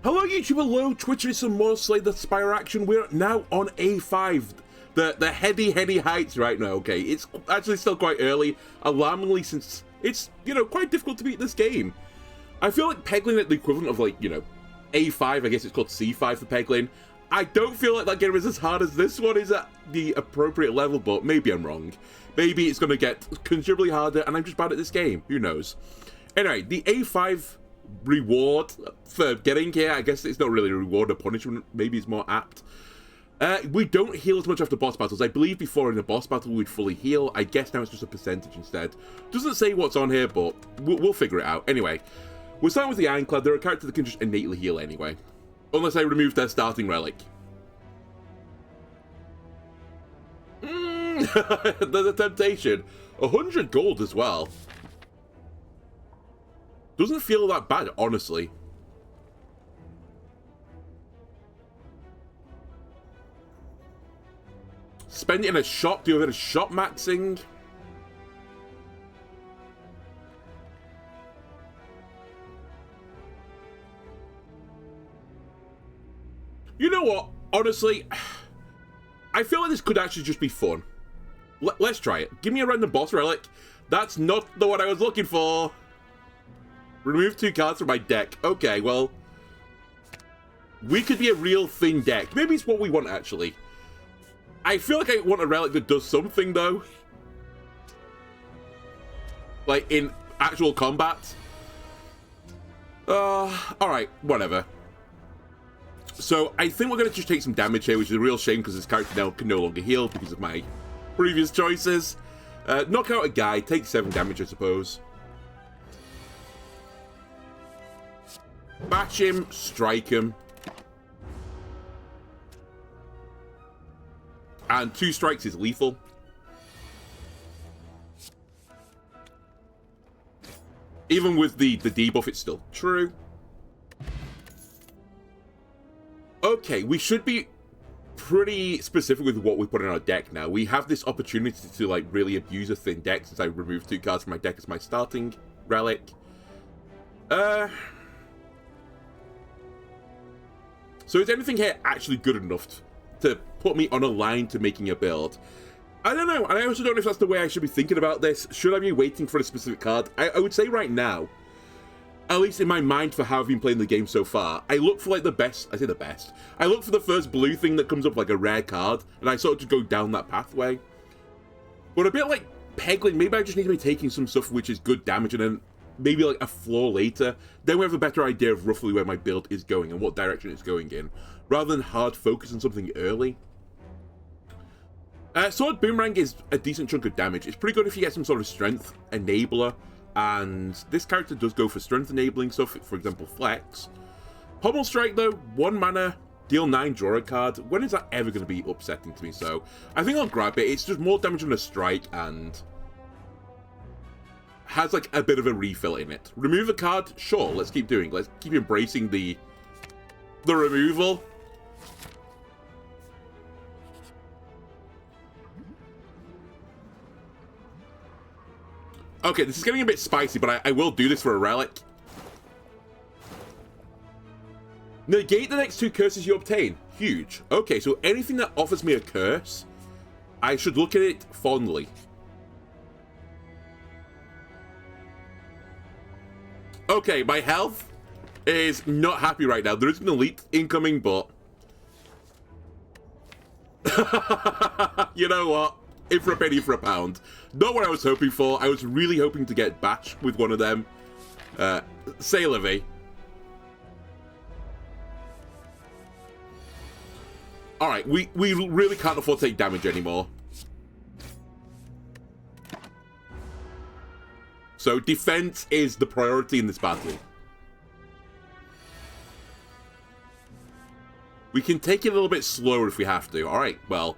Hello YouTube, hello Twitch, is some more Slay the Spire action. We're now on A5, the heady heights right now, okay? It's actually still quite early, alarmingly, since it's, you know, quite difficult to beat this game. I feel like Peglin at the equivalent of, like, you know, A5, I guess it's called C5 for Peglin. I don't feel like that game is as hard as this one is at the appropriate level, but maybe I'm wrong. Maybe it's going to get considerably harder, and I'm just bad at this game. Who knows? Anyway, the A5 reward for getting here, I guess it's not really a reward or punishment, maybe it's more apt. We don't heal as much after boss battles. I believe before in a boss battle we'd fully heal. I guess now it's just a percentage instead. Doesn't say what's on here, but we'll figure it out. Anyway, we're starting with the Ironclad. They're a character that can just innately heal anyway, unless I remove their starting relic. There's a temptation. 100 gold as well. Doesn't feel that bad, honestly. Spend it in a shop, do a bit of shop maxing. You know what? Honestly, I feel like this could actually just be fun. Let's try it. Give me a random boss relic. That's not the one I was looking for. Remove 2 cards from my deck. Okay, well, we could be a real thin deck. Maybe it's what we want, actually. I feel like I want a relic that does something, though. Like, in actual combat. Alright, whatever. So, I think we're going to just take some damage here, which is a real shame, because this character now can no longer heal because of my previous choices. Knock out a guy, take 7 damage, I suppose. Bash him, strike him. And 2 strikes is lethal. Even with the debuff, it's still true. Okay, we should be pretty specific with what we put in our deck now. We have this opportunity to, like, really abuse a thin deck since I removed 2 cards from my deck as my starting relic. So is anything here actually good enough to put me on a line to making a build? I don't know, and I also don't know if that's the way I should be thinking about this. Should I be waiting for a specific card? I would say right now, at least in my mind for how I've been playing the game so far, I look for like the best, I say the best, I look for the first blue thing that comes up, like a rare card, and I sort of just go down that pathway. But a bit like Peglin, maybe I just need to be taking some stuff which is good damage and then maybe like a flaw later. Then we have a better idea of roughly where my build is going and what direction it's going in, rather than hard focus on something early. Sword Boomerang is a decent chunk of damage. It's pretty good if you get some sort of strength enabler, and this character does go for strength enabling stuff, for example Flex. Pommel Strike though, 1 mana, deal 9, draw a card. When is that ever going to be upsetting to me? So I think I'll grab it. It's just more damage on a strike and has like a bit of a refill in it. Remove a card? Sure, let's keep doing. Let's keep embracing the removal. Okay, this is getting a bit spicy, but I will do this for a relic. Negate the next 2 curses you obtain. Huge. Okay, so anything that offers me a curse, I should look at it fondly. Okay, my health is not happy right now. There is an elite incoming, but you know what? In for a penny, for a pound. Not what I was hoping for. I was really hoping to get Batch with one of them. Say Livy. Alright, we really can't afford to take damage anymore. So defense is the priority in this battle. We can take it a little bit slower if we have to. Alright, well,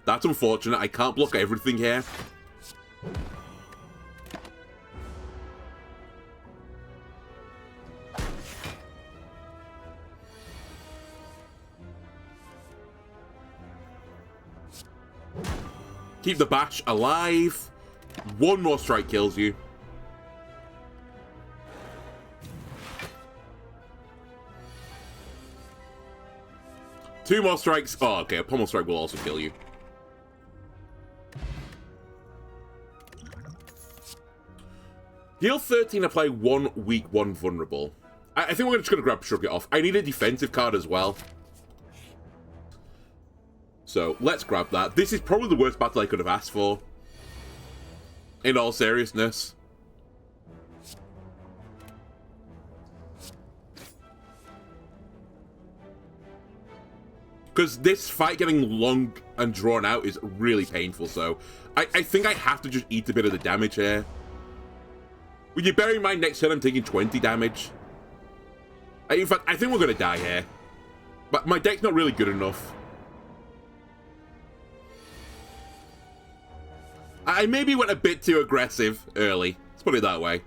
that's unfortunate. I can't block everything here. Keep the Bash alive. 1 more strike kills you. 2 more strikes. Oh, okay. A pommel strike will also kill you. Heal 13, apply 1 weak, 1 vulnerable. I think we're just going to grab Shrug It Off. I need a defensive card as well. So, let's grab that. This is probably the worst battle I could have asked for. In all seriousness. Because this fight getting long and drawn out is really painful, so I think I have to just eat a bit of the damage here. Would you bear in mind next turn I'm taking 20 damage? In fact, I think we're going to die here. But my deck's not really good enough. I maybe went a bit too aggressive early. Let's put it that way.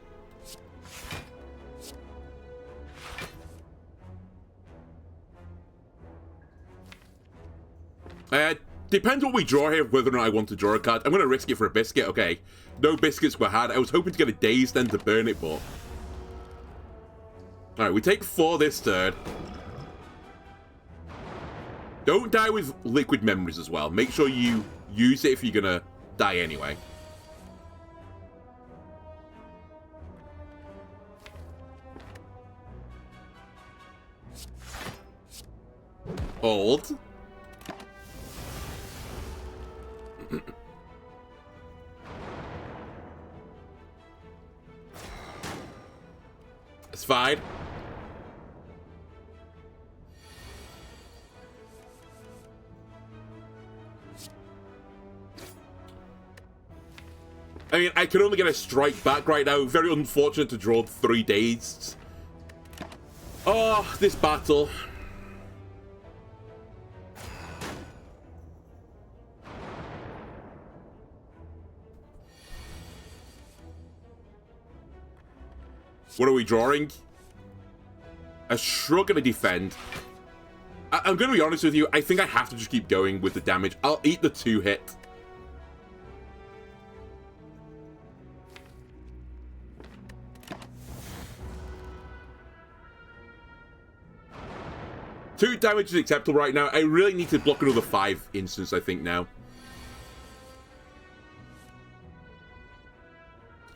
Depends what we draw here, whether or not I want to draw a card. I'm going to risk it for a biscuit, okay. No biscuits were had. I was hoping to get a Daze then to burn it, but... Alright, we take 4 this turn. Don't die with liquid memories as well. Make sure you use it if you're going to die anyway. Hold. It's fine. I mean, I can only get a strike back right now. Very unfortunate to draw 3 Dazed. Oh, this battle. What are we drawing? A Shrug and a Defend. I'm going to be honest with you. I think I have to just keep going with the damage. I'll eat the 2 hit. Two damage is acceptable right now. I really need to block another 5 instance, I think, now.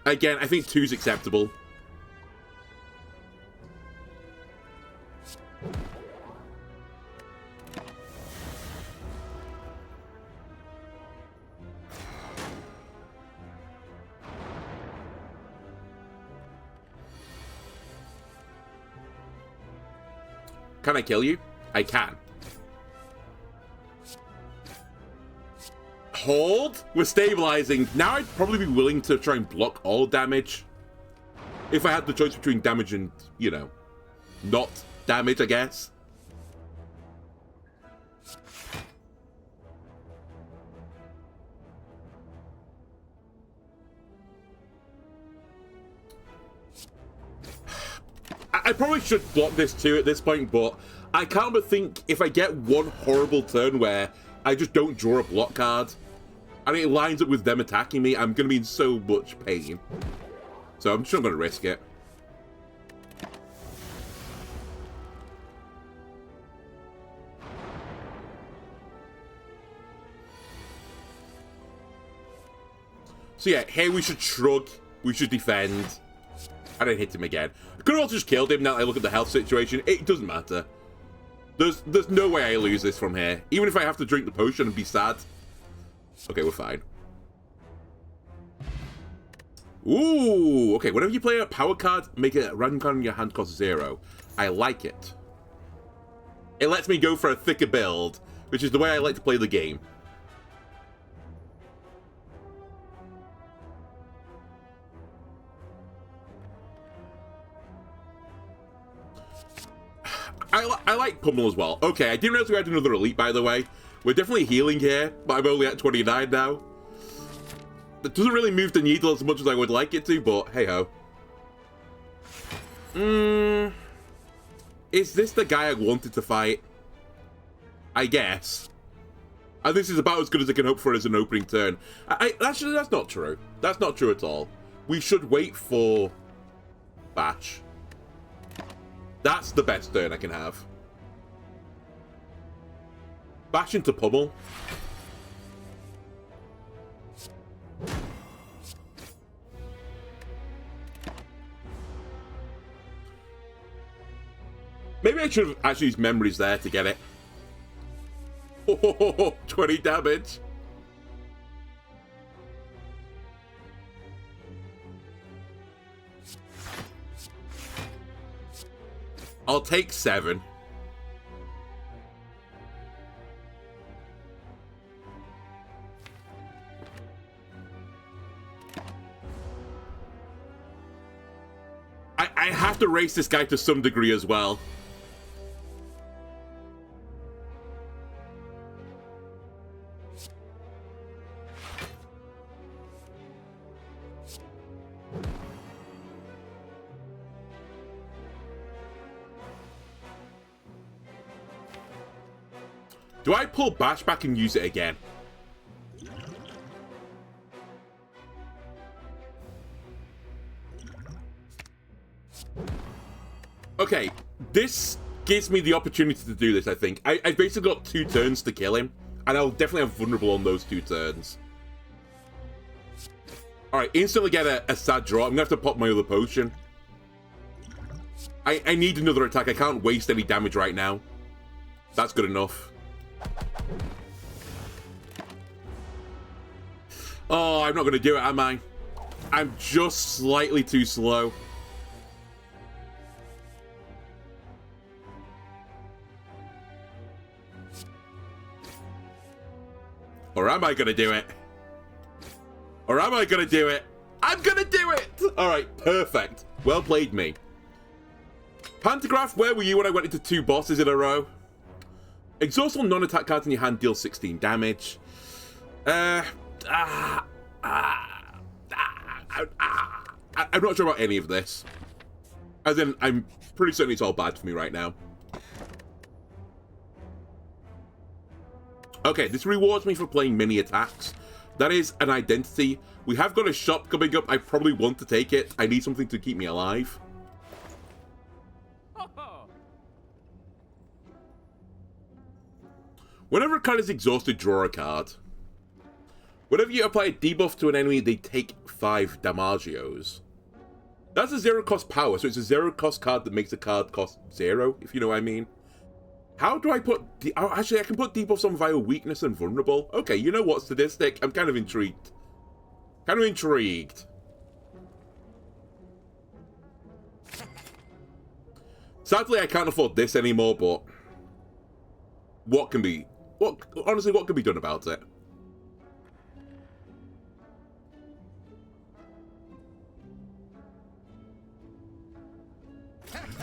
Again, I think 2 is acceptable. Can I kill you? I can. Hold? We're stabilizing. Now I'd probably be willing to try and block all damage. If I had the choice between damage and, you know, not damage, I guess. I probably should block this too at this point, but I can't but think if I get one horrible turn where I just don't draw a block card, and it lines up with them attacking me, I'm going to be in so much pain. So I'm just going to risk it. So yeah, here we should shrug, we should defend. I didn't hit him again. I could have also just killed him now that I look at the health situation. It doesn't matter. There's no way I lose this from here. Even if I have to drink the potion and be sad. Okay, we're fine. Ooh, okay. Whenever you play a power card, make a random card in your hand cost 0. I like it. It lets me go for a thicker build, which is the way I like to play the game. I like Pummel as well. Okay, I didn't realize we had another elite, by the way. We're definitely healing here, but I'm only at 29 now. It doesn't really move the needle as much as I would like it to, but hey-ho. Is this the guy I wanted to fight? I guess. And this is about as good as I can hope for as an opening turn. Actually, that's not true. That's not true at all. We should wait for Batch. That's the best turn I can have. Bash into pummel. Maybe I should have actually used memories there to get it. Oh, 20 damage. I'll take 7. I have to race this guy to some degree as well. Do I pull Bash back and use it again? Okay, this gives me the opportunity to do this, I think. I've basically got 2 turns to kill him, and I'll definitely have vulnerable on those 2 turns. Alright, instantly get a sad draw. I'm gonna have to pop my other potion. I need another attack. I can't waste any damage right now. That's good enough. Oh, I'm not going to do it, am I? I'm just slightly too slow. Or am I going to do it? Or am I going to do it? I'm going to do it! Alright, perfect. Well played, me. Pantograph, where were you when I went into 2 bosses in a row? Exhaust all non-attack cards in your hand deal 16 damage. I'm not sure about any of this. As in, I'm pretty certain it's all bad for me right now. Okay, this rewards me for playing mini attacks. That is an identity. We have got a shop coming up. I probably want to take it. I need something to keep me alive. Whenever a card is exhausted, draw a card. Whenever you apply a debuff to an enemy, they take 5 damagios. That's a 0-cost power, so it's a 0-cost card that makes the card cost 0, if you know what I mean. How do I put... Oh, actually, I can put debuffs on via weakness and vulnerable. Okay, you know what, statistic? I'm kind of intrigued. Sadly, I can't afford this anymore, but... Honestly, what can be done about it?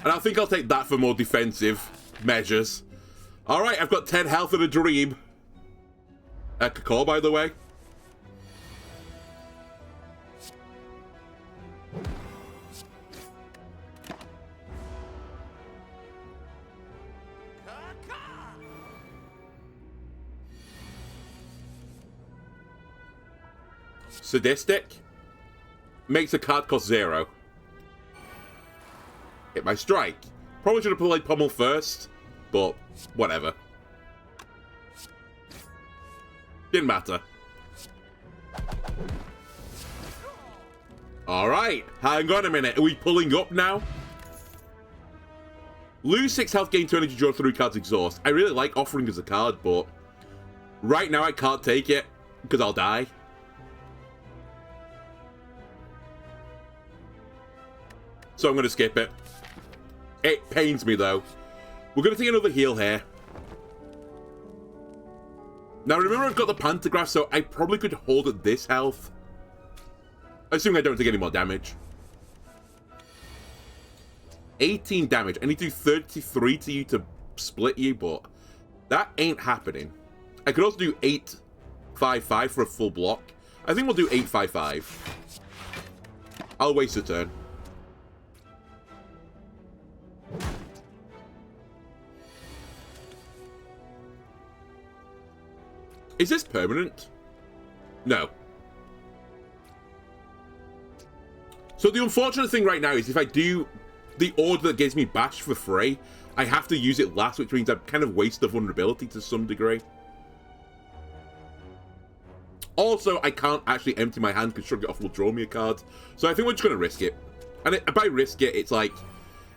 And I think I'll take that for more defensive measures. Alright, I've got 10 health and a dream. Kakor, by the way. Sadistic. Makes a card cost 0. Hit my strike. Probably should have played Pummel first, but whatever. Didn't matter. Alright, hang on a minute. Are we pulling up now? Lose 6 health, gain 2 energy, draw 3 cards, exhaust. I really like offering as a card, but right now I can't take it because I'll die. So I'm going to skip it. It pains me, though. We're going to take another heal here. Now, remember, I've got the Pantograph, so I probably could hold at this health. Assuming I don't take any more damage. 18 damage. I need to do 33 to you to split you, but that ain't happening. I could also do 8-5-5 for a full block. I think we'll do 8-5-5. I'll waste a turn. Is this permanent? No. So the unfortunate thing right now is if I do the order that gives me Bash for free, I have to use it last, which means I kind of waste the vulnerability to some degree. Also, I can't actually empty my hand because Shrug It Off will draw me a card. So I think we're just going to risk it. And by risk it, it's like,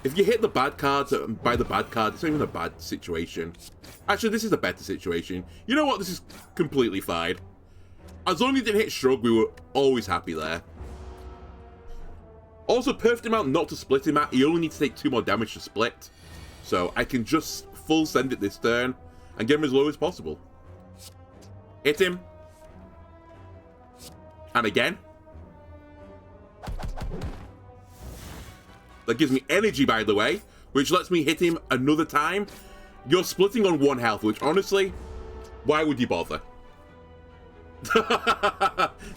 if you hit the bad cards and buy the bad card, it's not even a bad situation. Actually, this is a better situation. You know what? This is completely fine. As long as it didn't hit Shrug, we were always happy there. Also, perfect amount not to split him at. He only needs to take 2 more damage to split. So I can just full send it this turn and get him as low as possible. Hit him. And again. That gives me energy, by the way, which lets me hit him another time. You're splitting on 1 health, which honestly, why would you bother?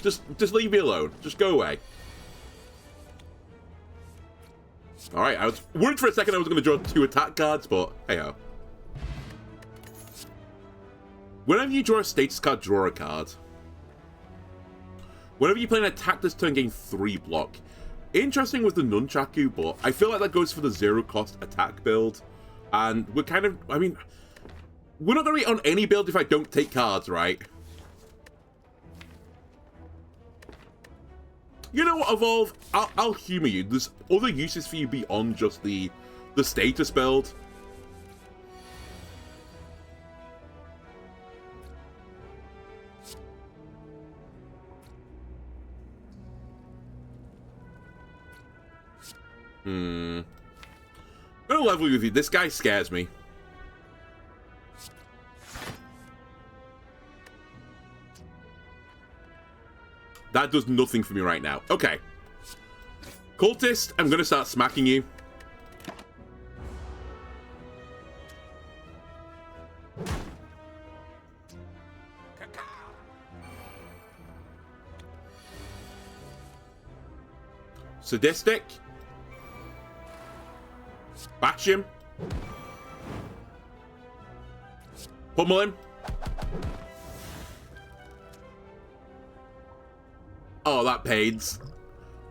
just leave me alone. Just go away. Alright, I was worried for a second I was going to draw 2 attack cards, but hey-ho. Whenever you draw a status card, draw a card. Whenever you play an attack this turn, gain 3 block. Interesting with the Nunchaku, but I feel like that goes for the 0-cost attack build. And we're kind of, I mean, we're not going to be on any build if I don't take cards, right? You know what, Evolve? I'll humor you. There's other uses for you beyond just the status build. I'm gonna level with you. This guy scares me. That does nothing for me right now. Okay. Cultist, I'm gonna start smacking you. Sadistic. Bash him. Pummel him. Oh, that pains.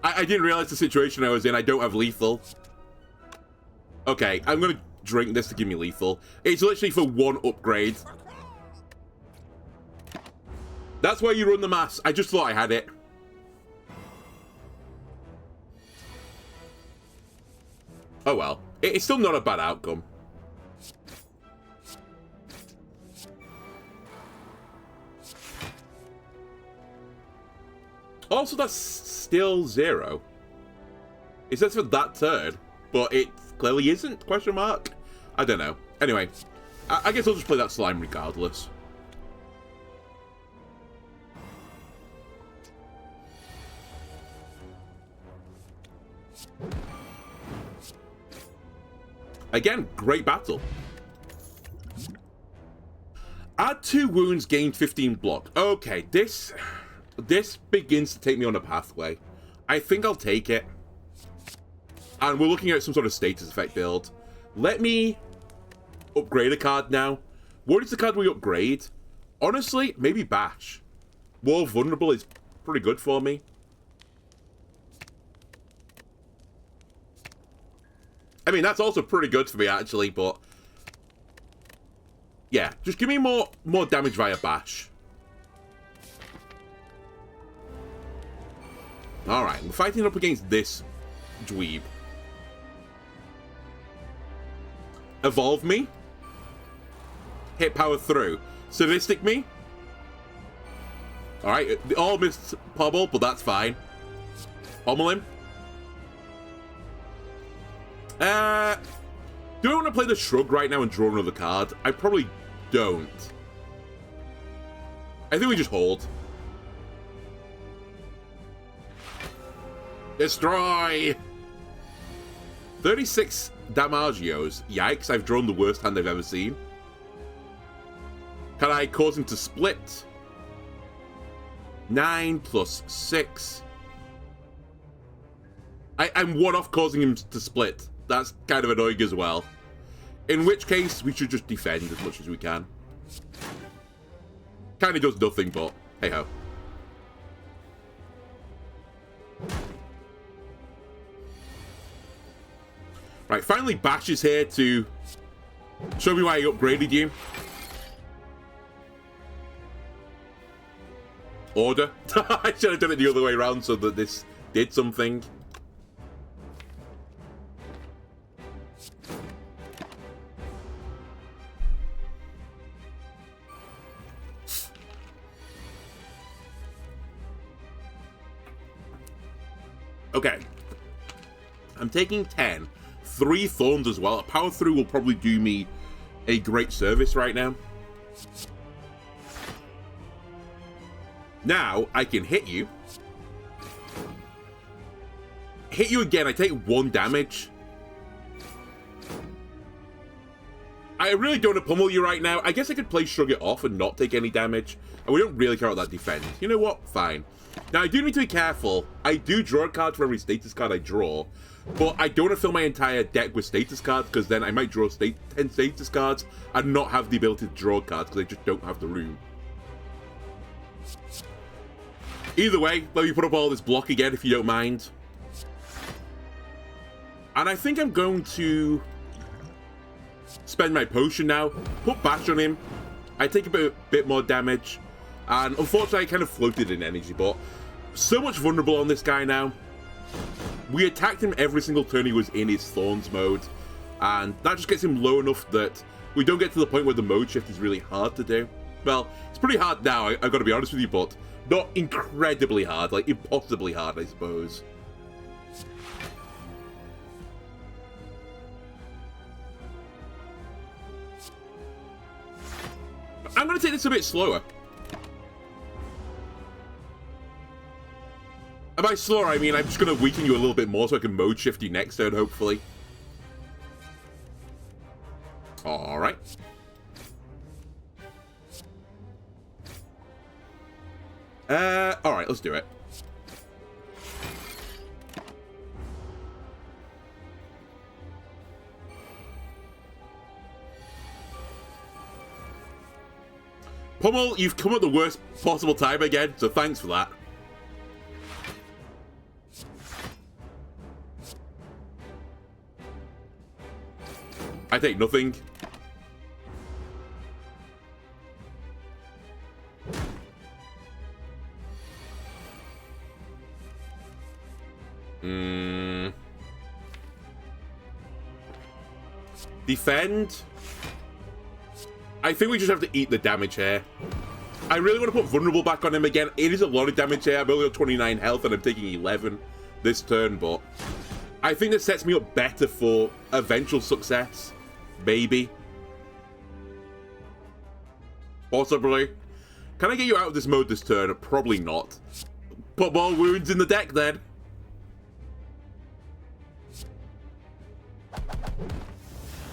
I didn't realize the situation I was in. I don't have lethal. Okay, I'm gonna drink this to give me lethal. It's literally for 1 upgrade. That's why you run the mass. I just thought I had it. Oh well. It's still not a bad outcome. Also, that's still 0. It says for that turn, but it clearly isn't, question mark? I don't know. Anyway, I guess I'll just play that slime regardless. Again, great battle. Add 2 wounds, gain 15 block. Okay, this begins to take me on a pathway. I think I'll take it. And we're looking at some sort of status effect build. Let me upgrade a card now. What is the card we upgrade? Honestly, maybe Bash. More vulnerable is pretty good for me. I mean, that's also pretty good for me, actually, but... yeah, just give me more damage via Bash. Alright, we're fighting up against this dweeb. Evolve me. Hit power through. Sadistic me. Alright, all missed Pobble, but that's fine. Pommel him. Do I want to play the Shrug right now and draw another card? I probably don't. I think we just hold. Destroy! 36 Damagios. Yikes, I've drawn the worst hand I've ever seen. Can I cause him to split? 9 plus 6. I'm 1 off causing him to split. That's kind of annoying as well. In which case, we should just defend as much as we can. Kind of does nothing, but hey-ho. Right, finally Bash is here to show me why I upgraded you. Order. I should have done it the other way around so that this did something. Okay. I'm taking 10. 3 thorns as well. A power through will probably do me a great service right now. Now, I can hit you. Hit you again, I take 1 damage. I really don't want to pummel you right now. I guess I could play Shrug It Off and not take any damage. And we don't really care about that defense. You know what? Fine. Now, I do need to be careful. I do draw a card for every status card I draw. But I don't want to fill my entire deck with status cards, because then I might draw 10 status cards and not have the ability to draw cards, because I just don't have the room. Either way, let me put up all this block again, if you don't mind. And I think I'm going to spend my potion now, put Bash on him. I take a bit more damage. And unfortunately, I kind of floated in energy, but so much vulnerable on this guy now. We attacked him every single turn he was in his Thorns mode, and that just gets him low enough that we don't get to the point where the mode shift is really hard to do. Well, it's pretty hard now, I've got to be honest with you, but not incredibly hard, like impossibly hard, I suppose. I'm going to take this a bit slower. And by slower, I mean I'm just going to weaken you a little bit more so I can mode shift you next turn, hopefully. Alright. Alright, let's do it. Pummel, you've come at the worst possible time again, so thanks for that. I take nothing. Defend. I think we just have to eat the damage here. I really want to put vulnerable back on him again. It is a lot of damage here. I'm only on 29 health and I'm taking 11 this turn, but I think this sets me up better for eventual success. Maybe. Possibly. Can I get you out of this mode this turn? Probably not. Put more wounds in the deck then.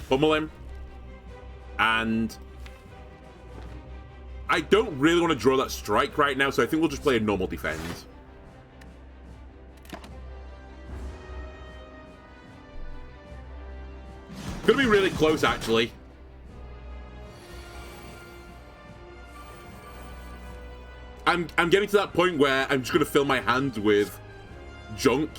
Pummel him. And I don't really want to draw that strike right now, so I think we'll just play a normal defense. Gonna be really close, actually. I'm getting to that point where I'm just gonna fill my hand with junk.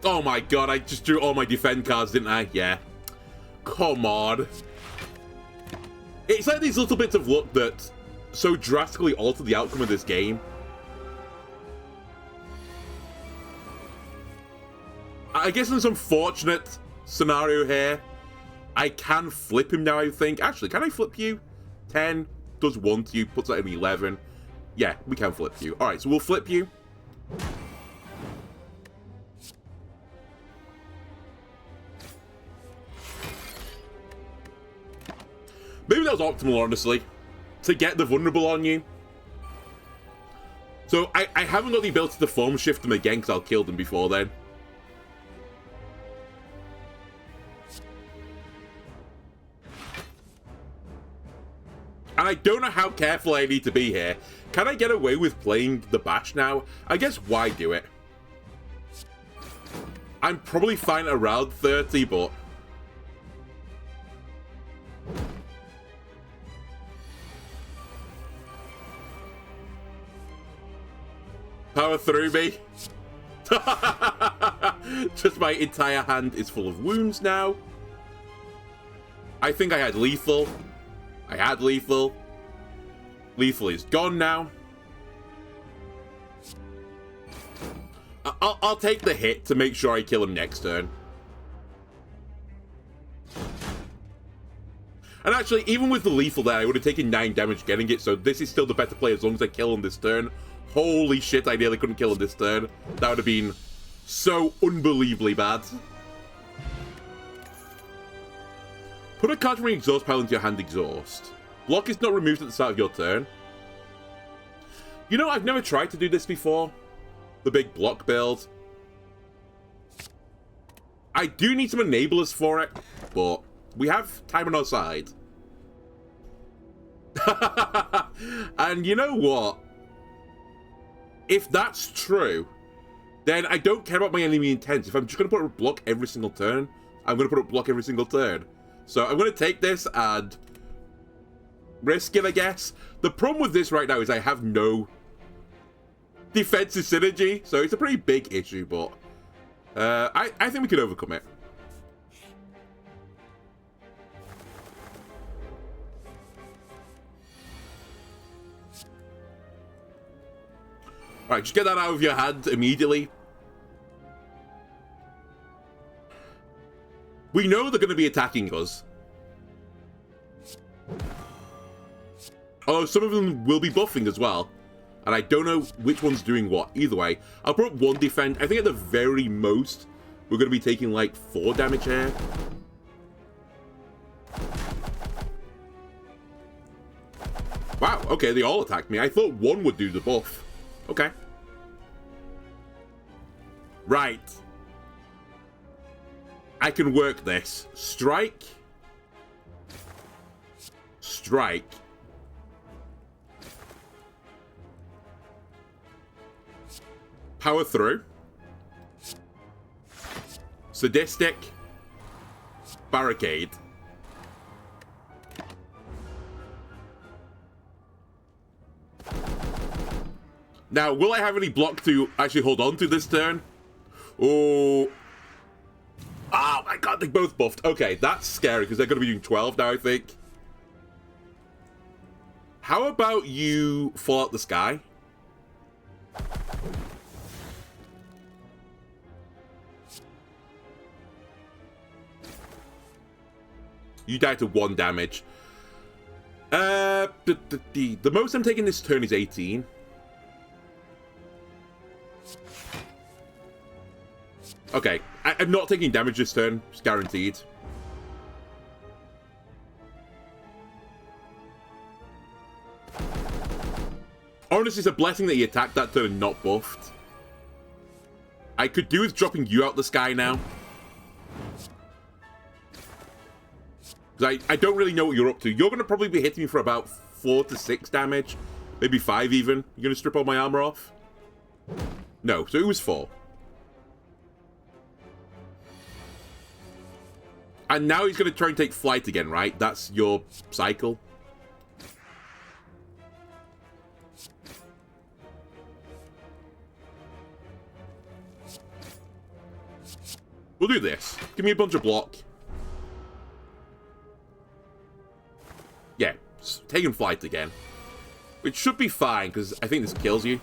Oh my god, I just drew all my defend cards, didn't I? Yeah. Come on. It's like these little bits of luck that so drastically alter the outcome of this game. I guess in some fortunate scenario here, I can flip him now, I think. Actually, can I flip you? 10 does 1 to you, puts that in 11. Yeah, we can flip you. Alright, so we'll flip you. Maybe that was optimal, honestly, to get the vulnerable on you. So I haven't got the ability to form shift them again because I'll kill them before then. And I don't know how careful I need to be here. Can I get away with playing the bash now? I guess why do it? I'm probably fine around 30, but power through me. Just my entire hand is full of wounds now. I think I had lethal. I had lethal. Lethal is gone now. I'll take the hit to make sure I kill him next turn. And actually, even with the lethal there, I would have taken 9 damage getting it, so this is still the better play as long as I kill him this turn. Holy shit, I nearly couldn't kill him this turn. That would have been so unbelievably bad. Put a card from your exhaust pile into your hand exhaust. Block is not removed at the start of your turn. You know, I've never tried to do this before. The big block build. I do need some enablers for it, but we have time on our side. And you know what? If that's true, then I don't care about my enemy intents. If I'm just going to put a block every single turn, I'm going to put a block every single turn. So I'm going to take this and risk it, I guess. The problem with this right now is I have no defensive synergy, so it's a pretty big issue, but I think we can overcome it. Alright, just get that out of your hand immediately. We know they're going to be attacking us. Although some of them will be buffing as well. And I don't know which one's doing what. Either way, I'll put up 1 defend. I think at the very most, we're going to be taking like 4 damage here. Wow, okay, they all attacked me. I thought 1 would do the buff. Okay. Right. I can work this. Strike. Strike. Power through. Sadistic. Barricade. Now, will I have any block to actually hold on to this turn? Oh. Oh my god, they both buffed. Okay, that's scary because they're going to be doing 12 now, I think. How about you fall out the sky? You die to 1 damage. The most I'm taking this turn is 18. Okay, I'm not taking damage this turn. It's guaranteed. Honestly, it's a blessing that he attacked that turn and not buffed. I could do with dropping you out the sky now. Because I don't really know what you're up to. You're going to probably be hitting me for about 4 to 6 damage. Maybe 5 even. You're going to strip all my armor off? No, so it was 4. And now he's going to try and take flight again, right? That's your cycle. We'll do this. Give me a bunch of block. Yeah, taking flight again. Which should be fine, because I think this kills you.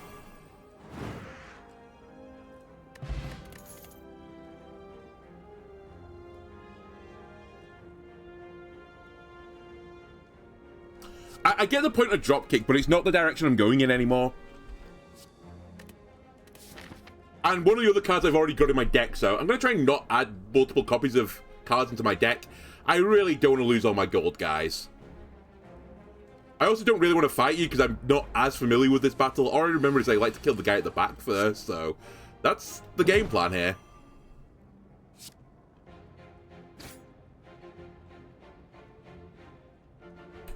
I get the point of dropkick, but it's not the direction I'm going in anymore. And one of the other cards I've already got in my deck, so I'm going to try and not add multiple copies of cards into my deck. I really don't want to lose all my gold, guys. I also don't really want to fight you because I'm not as familiar with this battle. All I remember is I like to kill the guy at the back first, so that's the game plan here.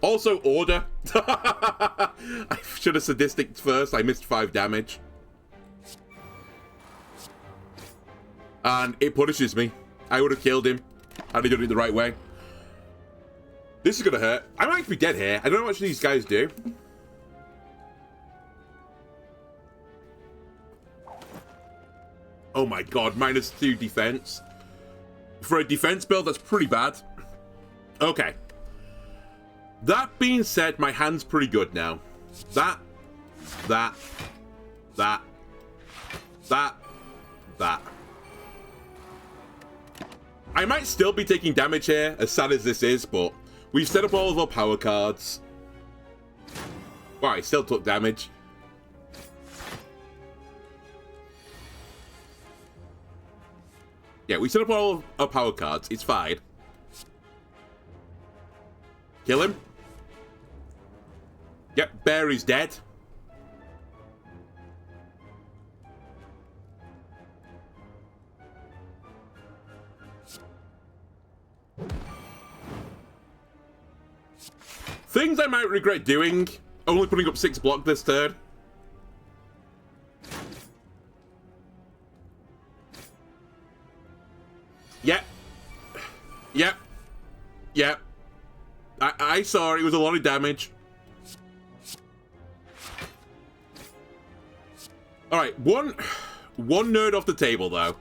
Also, order. I should have sadistic first. I missed 5 damage. And it punishes me. I would have killed him had I done it the right way. This is going to hurt. I might be dead here. I don't know how much these guys do. Oh my god, -2 defense. For a defense build, that's pretty bad. Okay. That being said, my hand's pretty good now. That. I might still be taking damage here, as sad as this is, but we've set up all of our power cards. Wow, I still took damage. Yeah, we set up all of our power cards. It's fine. Kill him. Yep, Bear is dead. Things I might regret doing. Only putting up 6 block this turn. Yep. Yep. Yep. I saw it was a lot of damage. Alright, one nerd off the table, though.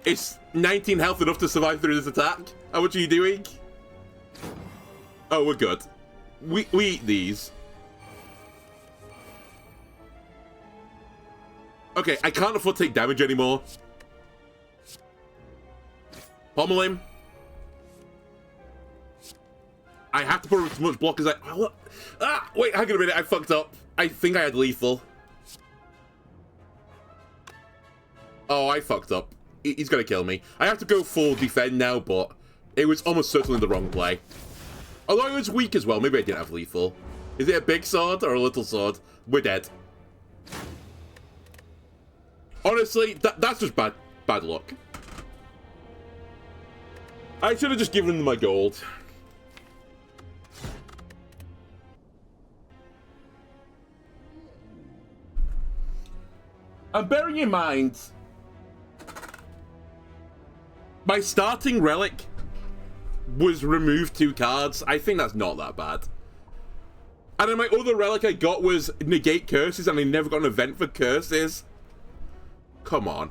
Is 19 health enough to survive through this attack? How much are you doing? Oh, we're good. We eat these. Okay, I can't afford to take damage anymore. Pommel him. I have to put as much block as I... Oh, wait, hang on a minute, I fucked up. I think I had lethal. Oh, I fucked up. He's gonna kill me. I have to go full defend now, but it was almost certainly the wrong play. Although it was weak as well, maybe I didn't have lethal. Is it a big sword or a little sword? We're dead. Honestly, that's just bad luck. I should have just given them my gold. And bearing in mind, my starting relic was removed 2 cards. I think that's not that bad. And then my other relic I got was negate curses, and I never got an event for curses. Come on.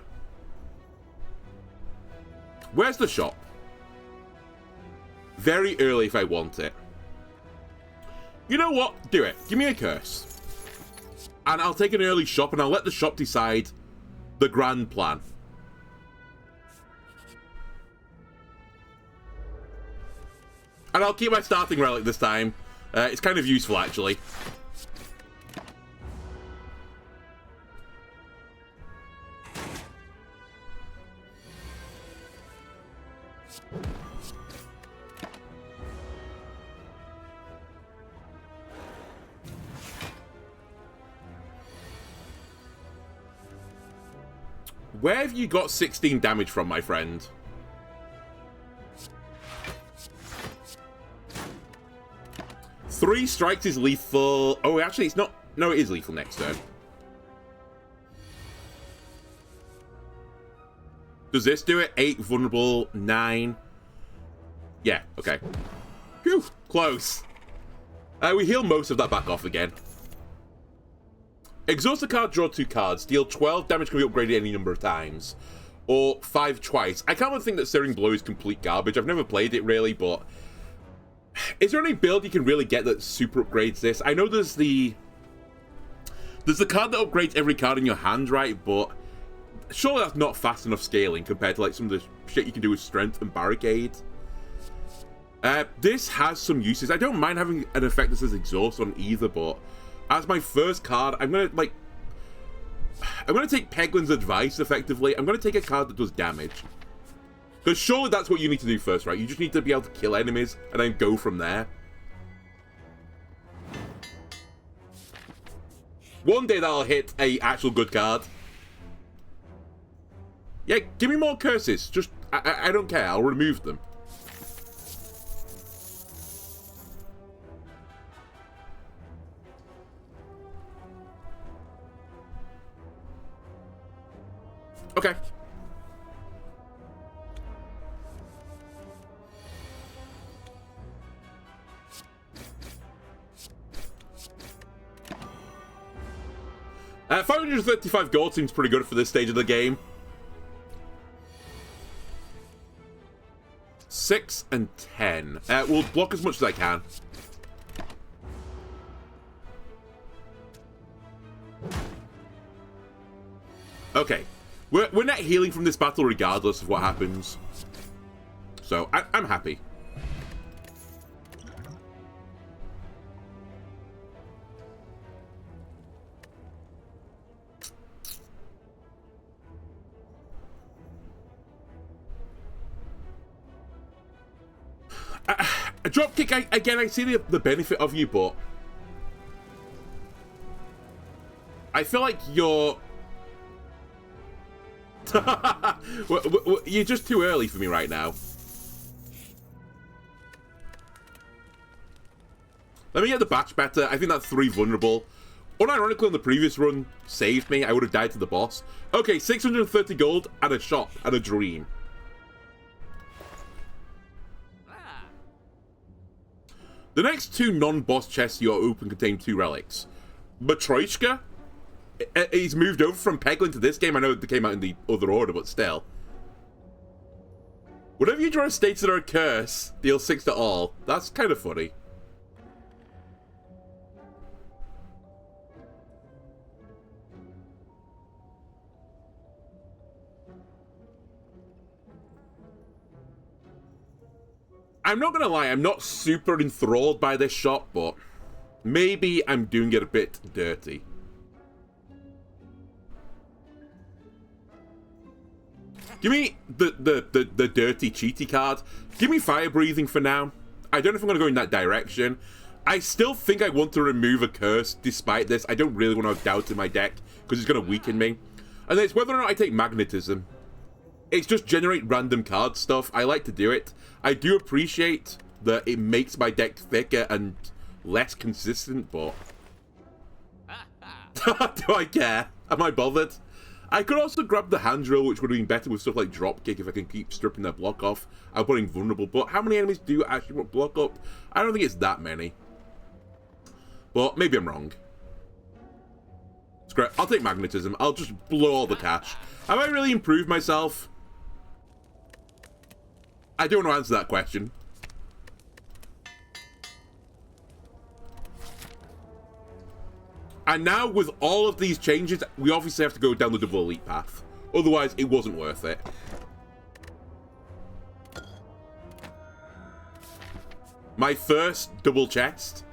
Where's the shop? Very early if I want it. You know what? Do it. Give me a curse. And I'll take an early shop, and I'll let the shop decide the grand plan. And I'll keep my starting relic this time. It's kind of useful, actually. Where have you got 16 damage from, my friend? Three strikes is lethal. Oh, actually, it's not. No, it is lethal next turn. Does this do it? 8 vulnerable, 9. Yeah, okay. Phew, close. We heal most of that back off again. Exhaust a card, draw 2 cards. Deal 12 damage, can be upgraded any number of times. Or 5 twice. I can't really think that Searing Blow is complete garbage. I've never played it really, but... Is there any build you can really get that super upgrades this? I know there's the card that upgrades every card in your hand, right? But surely that's not fast enough scaling compared to like some of the shit you can do with Strength and Barricade. This has some uses. I don't mind having an effect that says Exhaust on either, but as my first card, I'm gonna take Peglin's advice effectively. I'm gonna take a card that does damage. Because surely that's what you need to do first, right? You just need to be able to kill enemies and then go from there. One day that'll hit a actual good card. Yeah, give me more curses. Just, I don't care. I'll remove them. Okay. 535 gold seems pretty good for this stage of the game. 6 and 10. We'll block as much as I can. Okay. We're net healing from this battle regardless of what happens. So, I'm happy. A dropkick, again, I see the benefit of you, but I feel like you're... You're just too early for me right now. Let me get the batch better. I think that 3 vulnerable. Unironically, on the previous run, saved me. I would have died to the boss. Okay, 630 gold and a shot and a dream. The next 2 non-boss chests you open contain 2 relics. Matryoshka? He's moved over from Peglin to this game. I know they came out in the other order, but still. Whenever you draw a status or a curse, deal 6 to all. That's kind of funny. I'm not gonna lie, I'm not super enthralled by this shop, but maybe I'm doing it a bit dirty. Give me the dirty cheaty card. Give me fire breathing for now. I don't know if I'm gonna go in that direction. I still think I want to remove a curse despite this. I don't really want to have doubt in my deck because it's gonna weaken me. And then it's whether or not I take magnetism. It's just generate random card stuff. I like to do it. I do appreciate that it makes my deck thicker and less consistent, but... Do I care? Am I bothered? I could also grab the hand drill, which would have been better with stuff like dropkick if I can keep stripping their block off. I'm putting vulnerable, but how many enemies do actually want block up? I don't think it's that many. But maybe I'm wrong. It's great. I'll take magnetism. I'll just blow all the cash. Have I really improved myself? I don't want to answer that question. And now, with all of these changes, we obviously have to go down the double elite path. Otherwise, it wasn't worth it. My first double chest.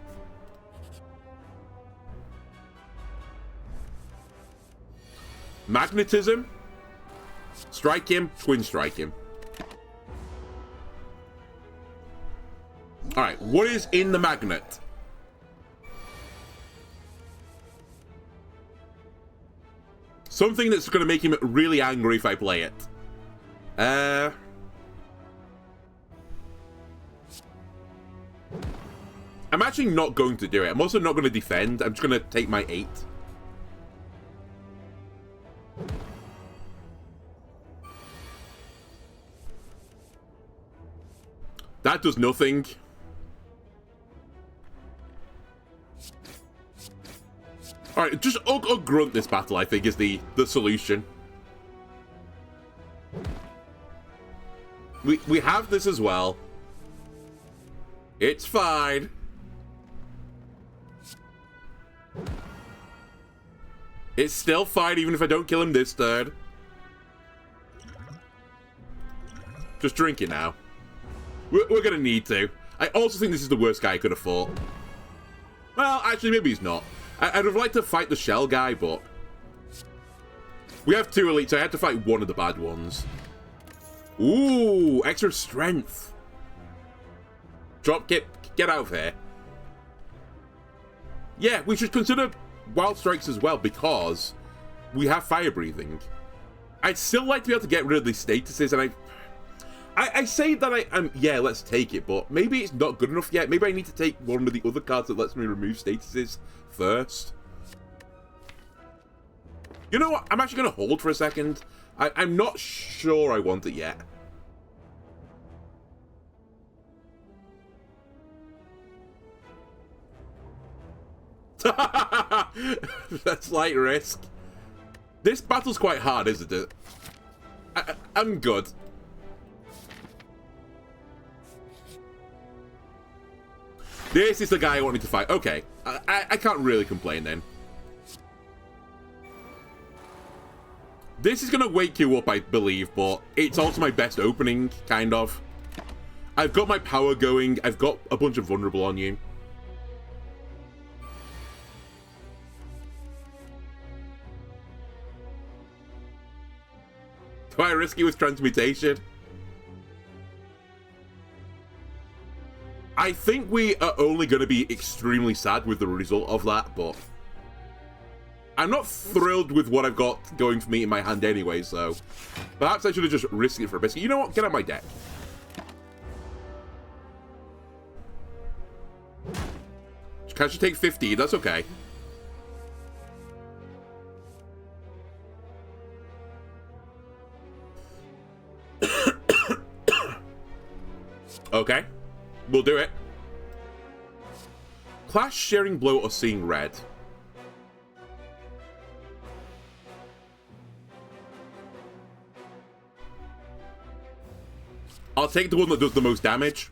Magnetism. Strike him, twin strike him. Alright, what is in the magnet? Something that's going to make him really angry if I play it. I'm actually not going to do it. I'm also not going to defend. I'm just going to take my 8. That does nothing. Alright, just grunt this battle, I think, is the solution. We have this as well. It's fine. It's still fine, even if I don't kill him this turn. Just drink it now. We're gonna need to. I also think this is the worst guy I could have fought. Well, actually, maybe he's not. I'd have liked to fight the shell guy, but... We have 2 elites, so I had to fight one of the bad ones. Ooh, extra strength. Drop, get out of here. Yeah, we should consider wild strikes as well, because we have fire breathing. I'd still like to be able to get rid of these statuses, and I say that yeah, let's take it, but maybe it's not good enough yet. Maybe I need to take one of the other cards that lets me remove statuses first. You know what? I'm actually going to hold for a second. I'm not sure I want it yet. A slight risk. This battle's quite hard, isn't it? I'm good. This is the guy I wanted to fight. Okay, I can't really complain then. This is going to wake you up, I believe, but it's also my best opening, kind of. I've got my power going. I've got a bunch of vulnerable on you. Quite risky with transmutation. I think we are only going to be extremely sad with the result of that, but I'm not thrilled with what I've got going for me in my hand anyway, so perhaps I should have just risked it for a biscuit. You know what? Get out my deck. Can she take 50? That's okay. Okay. We'll do it. Clash, sharing blow, or seeing red. I'll take the one that does the most damage.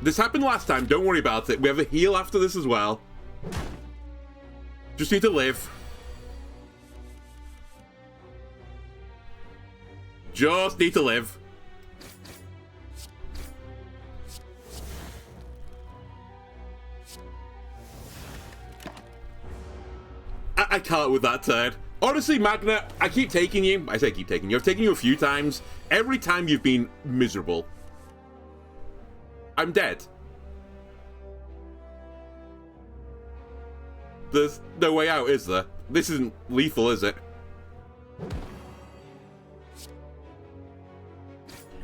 This happened last time, don't worry about it. We have a heal after this as well. Just need to live. Just need to live. I can't with that turn. Honestly, Magna, I keep taking you. I say keep taking you. I've taken you a few times. Every time you've been miserable. I'm dead. There's no way out, is there? This isn't lethal, is it?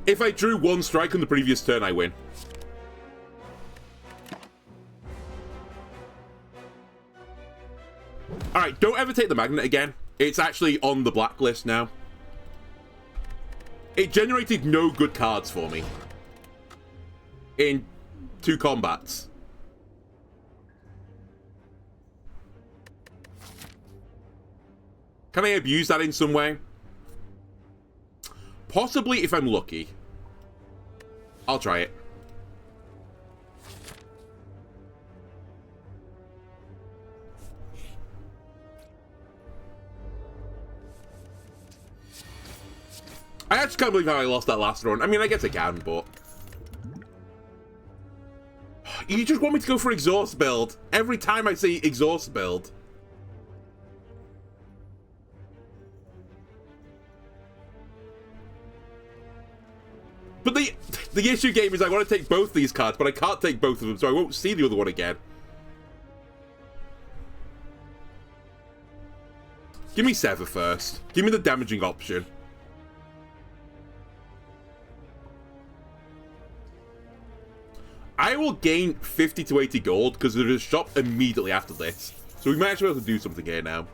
If I drew one strike on the previous turn, I win. Alright, don't ever take the magnet again. It's actually on the blacklist now. It generated no good cards for me in 2 combats. Can I abuse that in some way? Possibly if I'm lucky. I'll try it. I actually can't believe how I lost that last run. I mean, I guess I can, but... You just want me to go for exhaust build. Every time I see exhaust build. But the issue game is I want to take both these cards, but I can't take both of them, so I won't see the other one again. Give me Sever first. Give me the damaging option. I will gain 50 to 80 gold because there is a shop immediately after this. So we might actually be able to do something here now.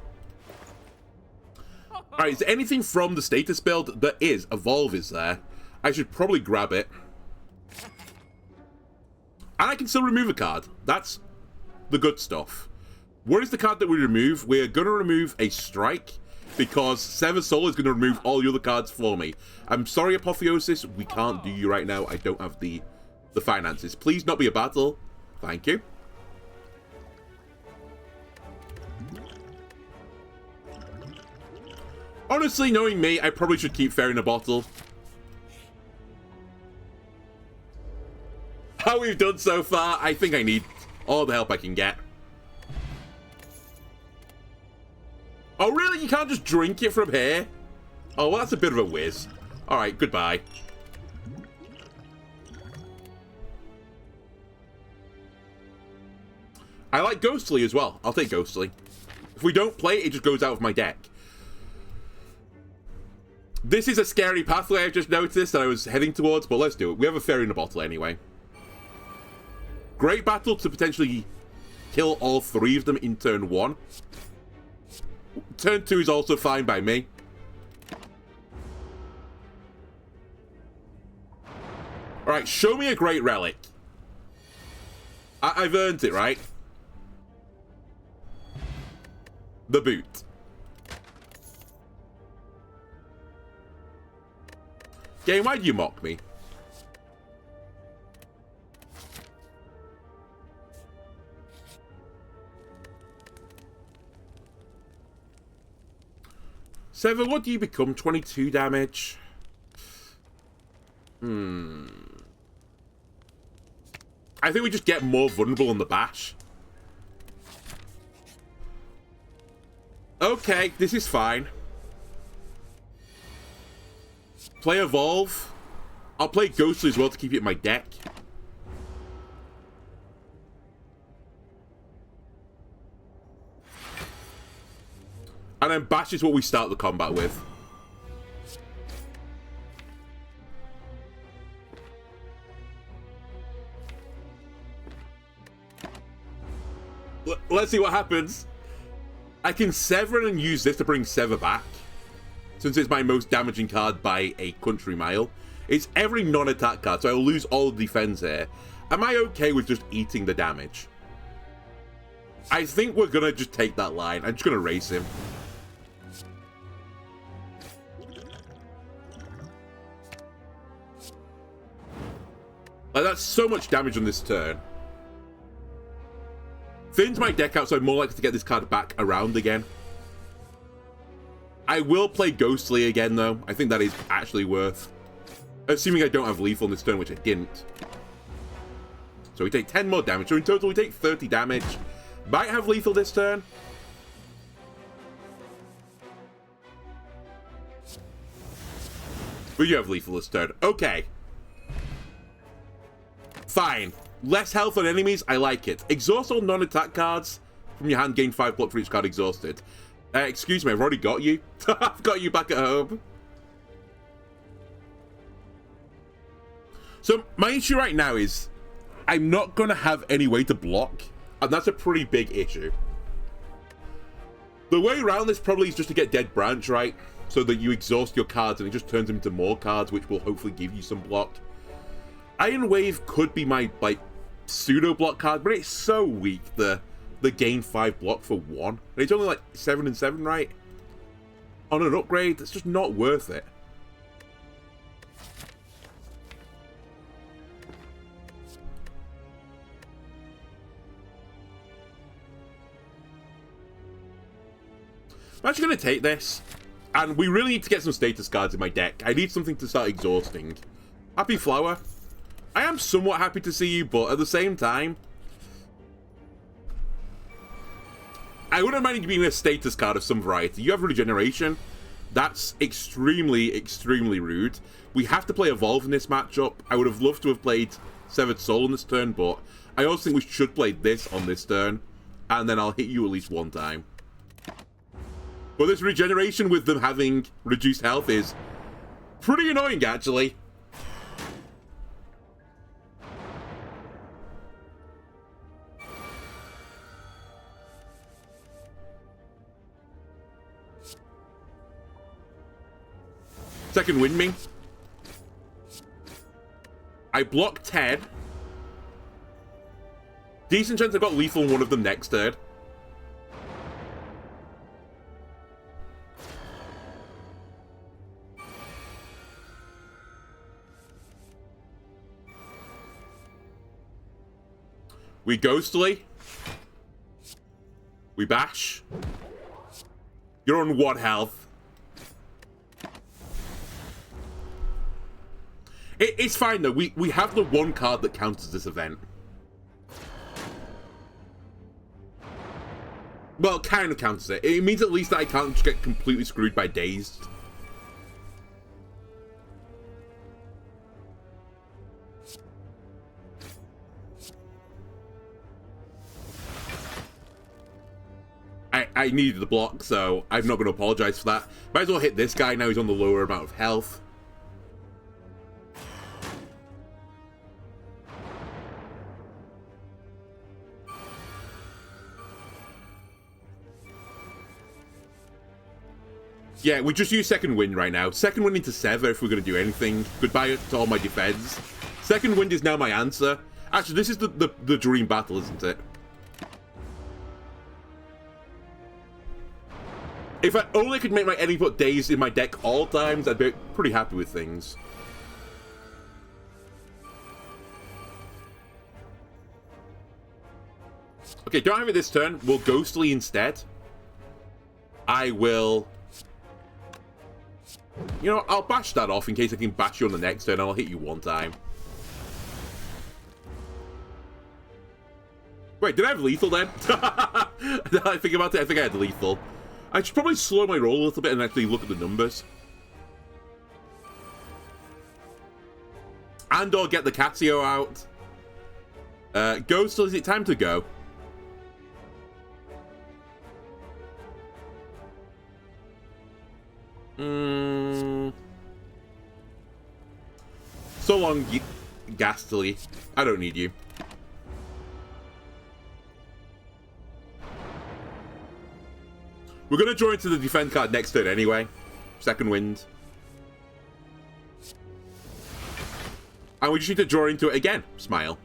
Alright, is there anything from the status build? There is. Evolve is there. I should probably grab it. And I can still remove a card. That's the good stuff. What is the card that we remove? We're going to remove a Strike because Sever Soul is going to remove all the other cards for me. I'm sorry, Apotheosis. We can't do you right now. I don't have the finances. Please not be a battle. Thank you. Honestly, knowing me, I probably should keep Fair in a Bottle. How we've done so far, I think I need all the help I can get. Oh, really? You can't just drink it from here? Oh, well, that's a bit of a whiz. Alright, goodbye. I like Ghostly as well. I'll take Ghostly. If we don't play it, it just goes out of my deck. This is a scary pathway I've just noticed that I was heading towards, but let's do it. We have a Fairy in a Bottle anyway. Great battle to potentially kill all 3 of them in turn 1. Turn 2 is also fine by me. Alright, show me a great relic. I've earned it, right? The boot. Game, why'd you mock me? Sever, what do you become? 22 damage. I think we just get more vulnerable on the bash. Okay, this is fine. Play Evolve. I'll play Ghostly as well to keep it in my deck. And then Bash is what we start the combat with. Let's see what happens. I can Sever and use this to bring Sever back, since it's my most damaging card by a country mile. It's every non-attack card, so I'll lose all the defense here. Am I okay with just eating the damage? I think we're gonna just take that line. I'm just gonna race him. Like, that's so much damage on this turn. Thins my deck out, so I'm more likely to get this card back around again. I will play Ghostly again, though. I think that is actually worth. Assuming I don't have lethal on this turn, which I didn't. So we take 10 more damage. So in total, we take 30 damage. Might have lethal this turn. But you have lethal this turn. Okay. Fine. Less health on enemies, I like it. Exhaust all non-attack cards from your hand, gain 5 block for each card exhausted. Excuse me, I've already got you. I've got you back at home. So, my issue right now is I'm not going to have any way to block, and that's a pretty big issue. The way around this probably is just to get Dead Branch, right? So that you exhaust your cards and it just turns them into more cards, which will hopefully give you some block. Iron Wave could be my, like, pseudo block card, but it's so weak, the gain 5 block for 1. And it's only like 7 and 7, right? On an upgrade, that's just not worth it. I'm actually going to take this, and we really need to get some status cards in my deck. I need something to start exhausting. Happy Flower. I am somewhat happy to see you, but at the same time, I wouldn't mind you being a status card of some variety. You have Regeneration. That's extremely, extremely rude. We have to play Evolve in this matchup. I would have loved to have played Severed Soul on this turn, but I also think we should play this on this turn, and then I'll hit you at least one time. But this Regeneration with them having reduced health is pretty annoying, actually. Second Wind me. I block Ted. Decent chance I've got lethal on one of them next turn. We Ghostly. We Bash. You're on what health? It's fine, though. We have the one card that counts as this event. Well, it kind of counts it. It means at least that I can't just get completely screwed by Dazed. I needed the block, so I'm not going to apologize for that. Might as well hit this guy now he's on the lower amount of health. Yeah, we just use Second Wind right now. Second Wind into Sever if we're going to do anything. Goodbye to all my defense. Second wind is now my answer. Actually, this is the dream battle, isn't it? If I only could make my enemy put Daze in my deck all times, I'd be pretty happy with things. Okay, don't have it this turn. We'll Ghostly instead. I will... You know, I'll bash that off in case I can bash you on the next turn. I'll hit you one time. Wait, did I have lethal then? Now I think about it, I think I had lethal. I should probably slow my roll a little bit and actually look at the numbers. And or get the Casio out. Ghostly, is it time to go? So long, Ghastly. I don't need you. We're going to draw into the defend card next turn anyway. Second wind. And we just need to draw into it again. Smile.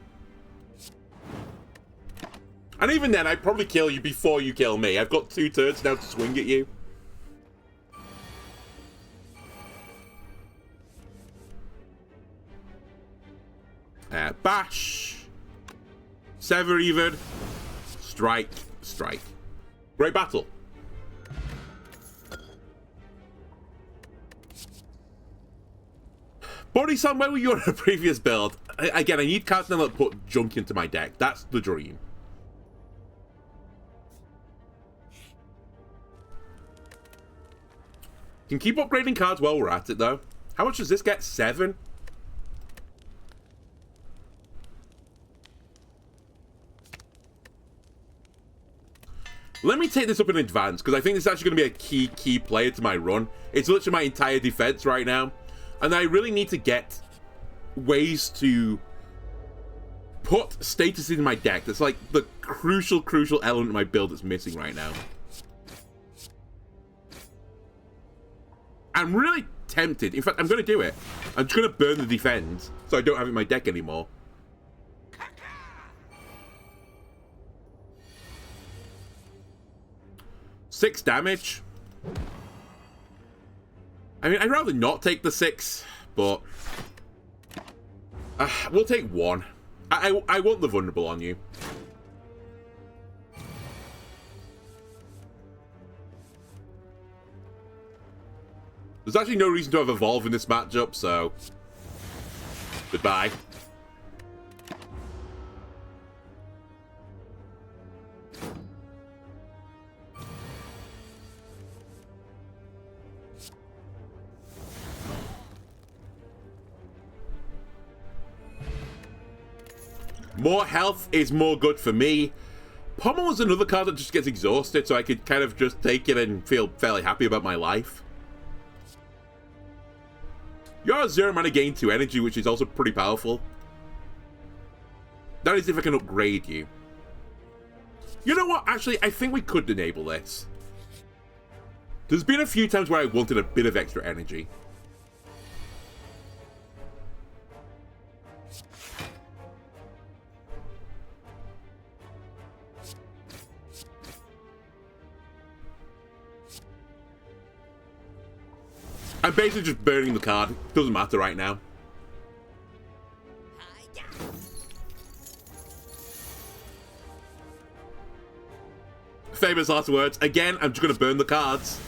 And even then, I'd probably kill you before you kill me. I've got 2 turns now to swing at you. Bash. Sever even. Strike. Strike. Great battle. Body-san, where were you on a previous build? Again, I need cards now that put junk into my deck. That's the dream. Can keep upgrading cards while we're at it, though. How much does this get? 7? Let me take this up in advance, because I think this is actually going to be a key player to my run. It's literally my entire defense right now. And I really need to get ways to put status in my deck. That's like the crucial element of my build that's missing right now. I'm really tempted. In fact, I'm going to do it. I'm just going to burn the defense so I don't have it in my deck anymore. Six damage. I mean, I'd rather not take the 6, but we'll take 1. I want the vulnerable on you. There's actually no reason to have evolve in this matchup, so goodbye. More health is more good for me. Pommel was another card that just gets exhausted, so I could kind of just take it and feel fairly happy about my life. You're a 0 mana gain 2 energy, which is also pretty powerful. That is if I can upgrade you. You know what? Actually, I think we could enable this. There's been a few times where I wanted a bit of extra energy. I'm basically just burning the card. Doesn't matter right now. Famous last words. Again, I'm just going to burn the cards.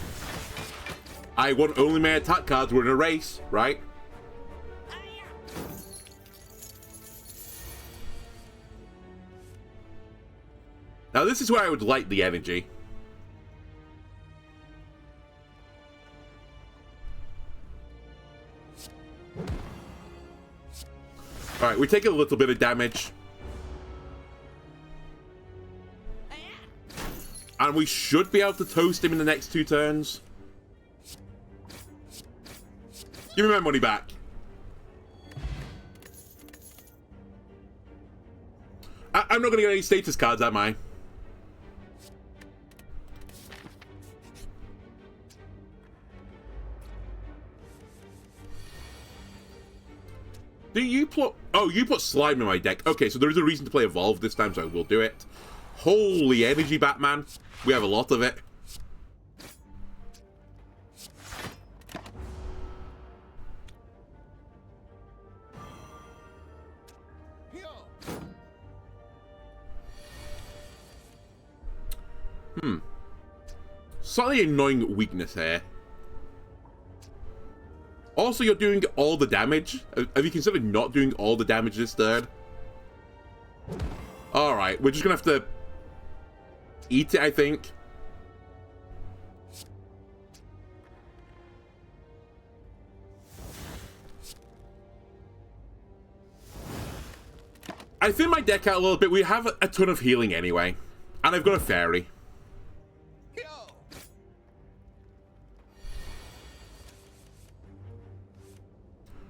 I want only my attack cards. We're in a race, right? Now, this is where I would like the energy. Alright, we take a little bit of damage. And we should be able to toast him in the next 2 turns. Give me my money back. I'm not going to get any status cards, am I? Do you put... Oh, you put Slime in my deck. Okay, so there is a reason to play Evolve this time, so I will do it. Holy energy, Batman. We have a lot of it. Slightly annoying weakness here. Also, you're doing all the damage. Have you considered not doing all the damage this turn? Alright, we're just gonna have to eat it, I think. I thin my deck out a little bit. We have a ton of healing anyway. And I've got a fairy.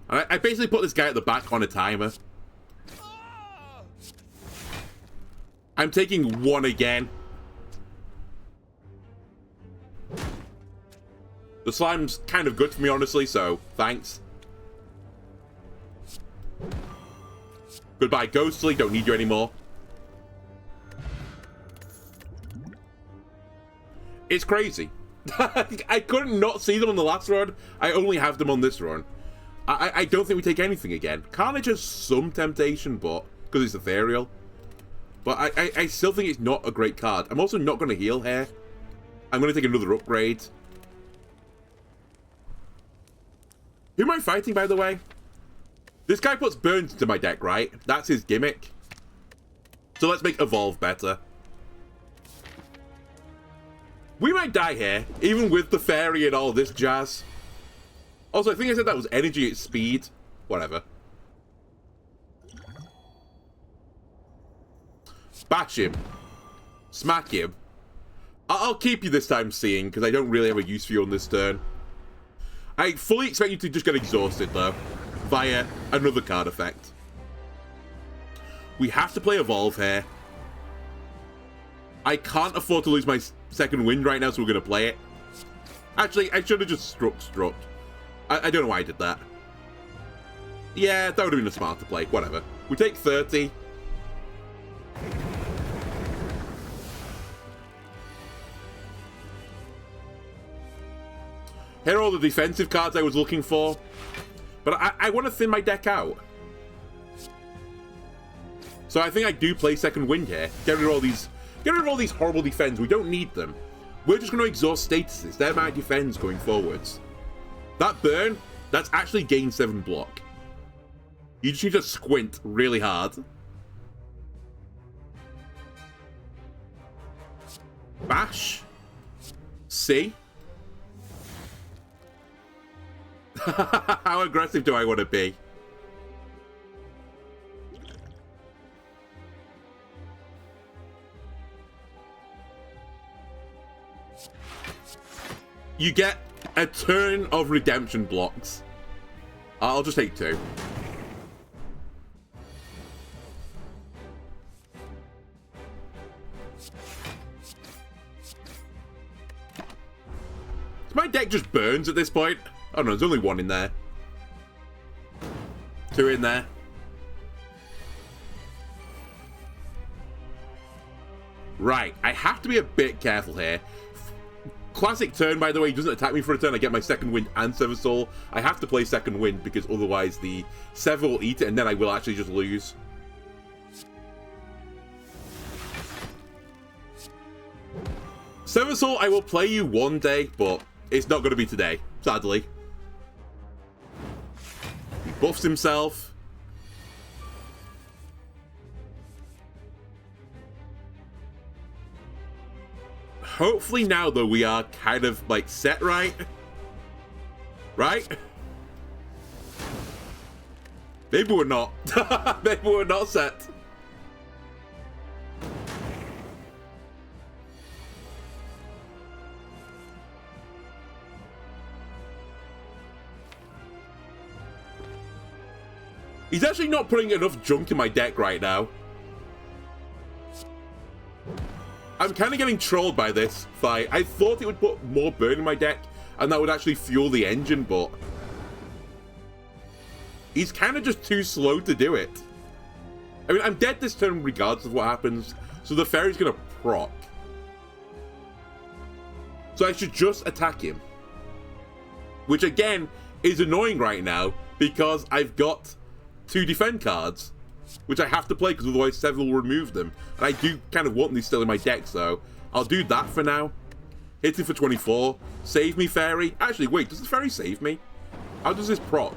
I basically put this guy at the back on a timer. I'm taking one again. The slime's kind of good for me, honestly, so thanks. Goodbye, Ghostly. Don't need you anymore. It's crazy. I couldn't not see them on the last run. I only have them on this run. I don't think we take anything again. Carnage has some temptation, but because it's ethereal. But I still think it's not a great card. I'm also not going to heal here. I'm going to take another upgrade. Who am I fighting, by the way? This guy puts burns into my deck, right? That's his gimmick. So let's make Evolve better. We might die here, even with the fairy and all this jazz. Also, I think I said that was energy at speed. Whatever. Bash him. Smack him. I'll keep you this time, Seeing, because I don't really have a use for you on this turn. I fully expect you to just get exhausted, though, via another card effect. We have to play Evolve here. I can't afford to lose my second wind right now, so we're going to play it. Actually, I should have just struck. I don't know why I did that. Yeah, that would have been a smarter play. Whatever. We take 30. Here are all the defensive cards I was looking for. But I want to thin my deck out. So I think I do play second wind here. Get rid of all these horrible defense. We don't need them. We're just going to exhaust statuses. They're my defense going forwards. That burn, that's actually gain 7 block. You just need to squint really hard. Bash. See? How aggressive do I want to be? You get a turn of redemption blocks. I'll just take 2. My deck just burns at this point. Oh no, there's only 1 in there. 2 in there. Right, I have to be a bit careful here. Classic turn, by the way, he doesn't attack me for a turn. I get my second wind and Sever Soul. I have to play second wind because otherwise the Sever will eat it and then I will actually just lose. Sever Soul, I will play you one day, but it's not going to be today, sadly. He buffs himself. Hopefully now, though, we are kind of, like, set right. Right? Maybe we're not. Maybe we're not set. He's actually not putting enough junk in my deck right now. I'm kind of getting trolled by this fight. I thought it would put more burn in my deck, and that would actually fuel the engine, but... He's kind of just too slow to do it. I mean, I'm dead this turn regardless of what happens, so the fairy's gonna proc. So I should just attack him. Which again is annoying right now because I've got 2 defend cards, which I have to play because otherwise Sev will remove them. And I do kind of want these still in my deck, so I'll do that for now. Hit it for 24. Save me, fairy. Actually, wait, does the fairy save me? How does this proc?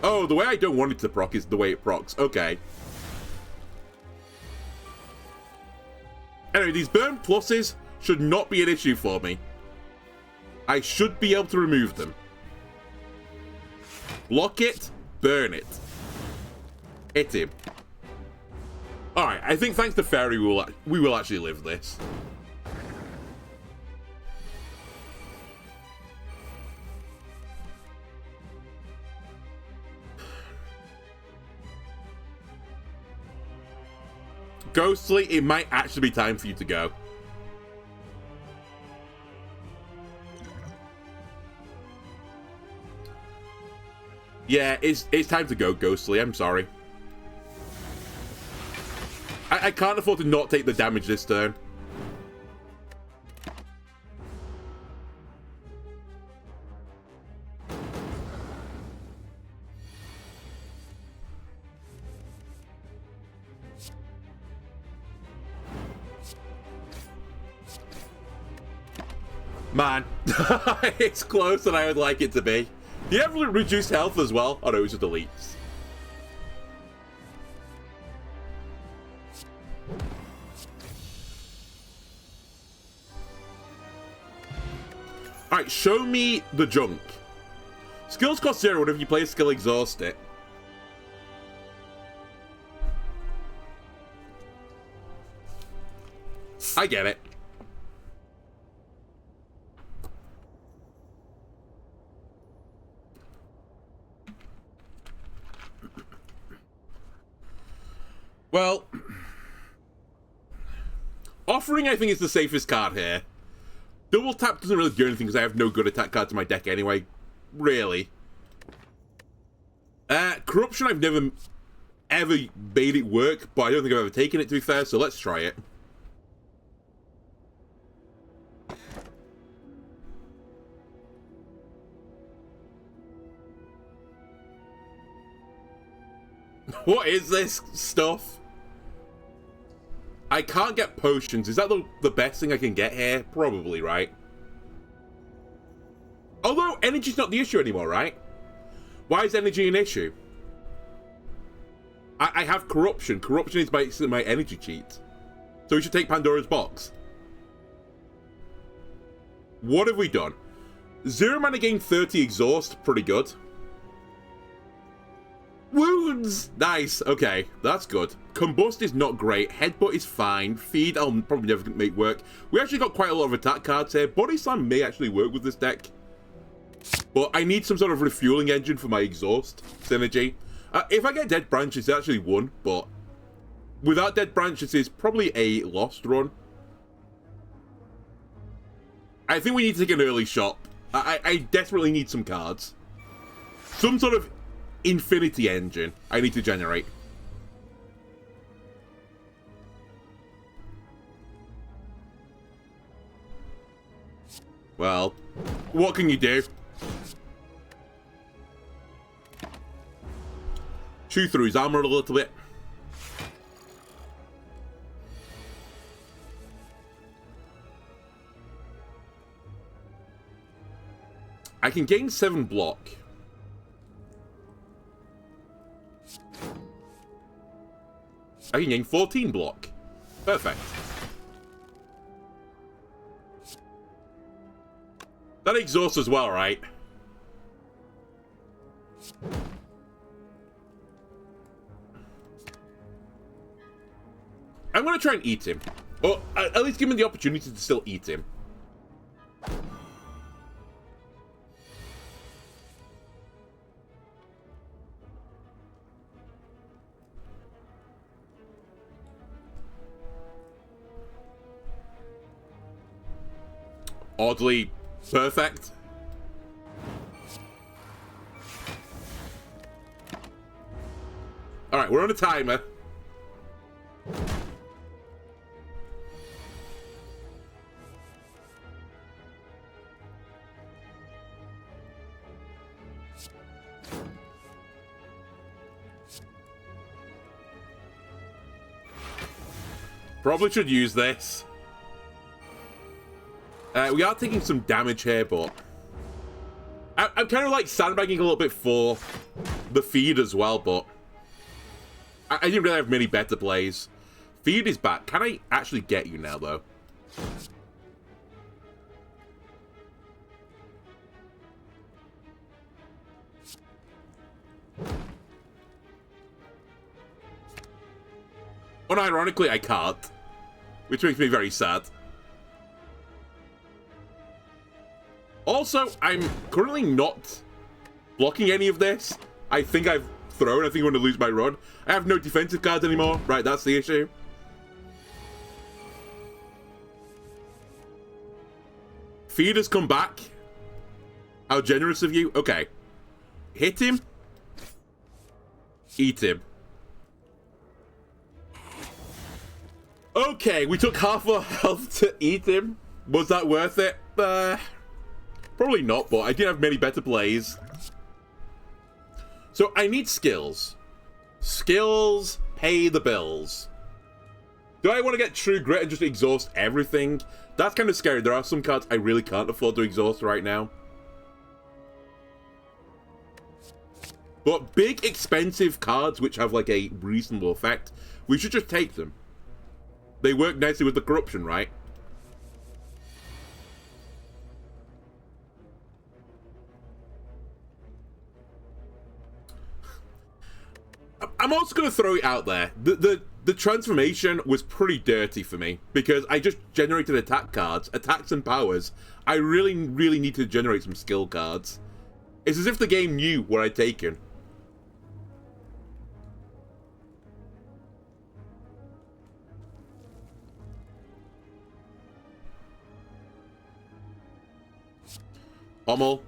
Oh, the way I don't want it to proc is the way it procs. Okay. Anyway, these burn pluses should not be an issue for me. I should be able to remove them. Block it, burn it. Hit him. Alright, I think thanks to fairy we will actually live this. Ghostly, it might actually be time for you to go. Yeah, it's time to go, Ghostly. I'm sorry. I can't afford to not take the damage this turn. Man, it's closer than I would like it to be. Do you have reduced health as well? Oh no, it's just deletes. Alright, show me the junk. Skills cost 0 whenever you play a skill, exhaust it. I get it. Well, Offering, I think, is the safest card here. Double tap doesn't really do anything because I have no good attack cards in my deck anyway. Really. Corruption, I've never ever made it work, but I don't think I've ever taken it, to be fair, so let's try it. What is this stuff? I can't get potions. Is that the best thing I can get here? Probably, right? Although, energy's not the issue anymore, right? Why is energy an issue? I have corruption. Corruption is my energy cheat. So we should take Pandora's box. What have we done? 0 mana gain 30 exhaust. Pretty good. Wounds! Nice. Okay, that's good. Combust is not great. Headbutt is fine. Feed, I'll probably never make work. We actually got quite a lot of attack cards here. Body Slam may actually work with this deck. But I need some sort of refueling engine for my exhaust synergy. If I get Dead Branches, it's actually one, but without Dead Branches, it's probably a lost run. I think we need to take an early shot. I desperately need some cards. Some sort of infinity engine I need to generate. Well, what can you do? Chew through his armor a little bit. I can gain 7 block. I can gain 14 block. Perfect. That exhausts as well, right? I'm going to try and eat him. Or at least give him the opportunity to still eat him. Oddly perfect. Alright, we're on a timer. Probably should use this. We are taking some damage here, but I'm kind of like sandbagging a little bit for the feed as well, but I didn't really have many better plays. Feed is back. Can I actually get you now, though? Unironically, I can't, which makes me very sad. Also, I'm currently not blocking any of this. I think I've thrown. I think I'm going to lose my run. I have no defensive cards anymore. Right, that's the issue. Feed has come back. How generous of you. Okay. Hit him. Eat him. Okay, we took half our health to eat him. Was that worth it? Probably not, but I didn't have many better plays. So I need skills. Skills pay the bills. Do I want to get True Grit and just exhaust everything? That's kind of scary. There are some cards I really can't afford to exhaust right now. But big, expensive cards which have like a reasonable effect, we should just take them. They work nicely with the corruption, right? I'm also going to throw it out there. The transformation was pretty dirty for me because I just generated attack cards, attacks and powers. I really need to generate some skill cards. It's as if the game knew what I'd taken. Hummel.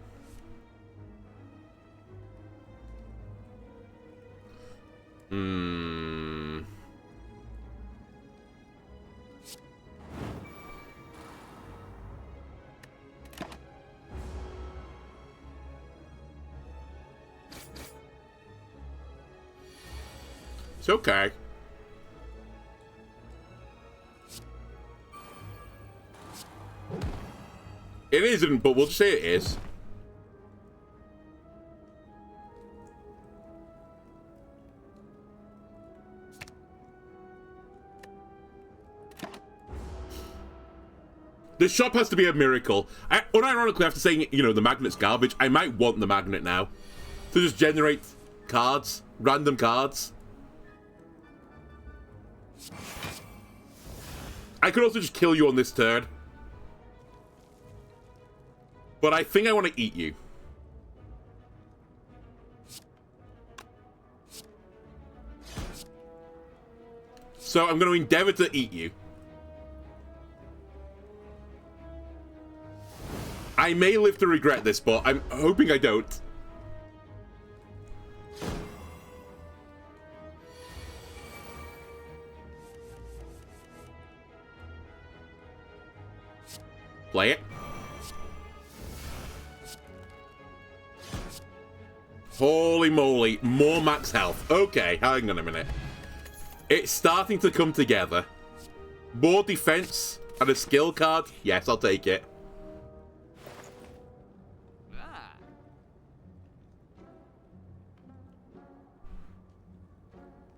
It's okay. It isn't, but we'll just say it is. The shop has to be a miracle. Unironically, after saying, you know, the magnet's garbage, I might want the magnet now. To just generate cards. Random cards. I could also just kill you on this turn. But I think I want to eat you. So I'm going to endeavor to eat you. I may live to regret this, but I'm hoping I don't. Play it. Holy moly, more max health. Okay, hang on a minute. It's starting to come together. More defense and a skill card. Yes, I'll take it.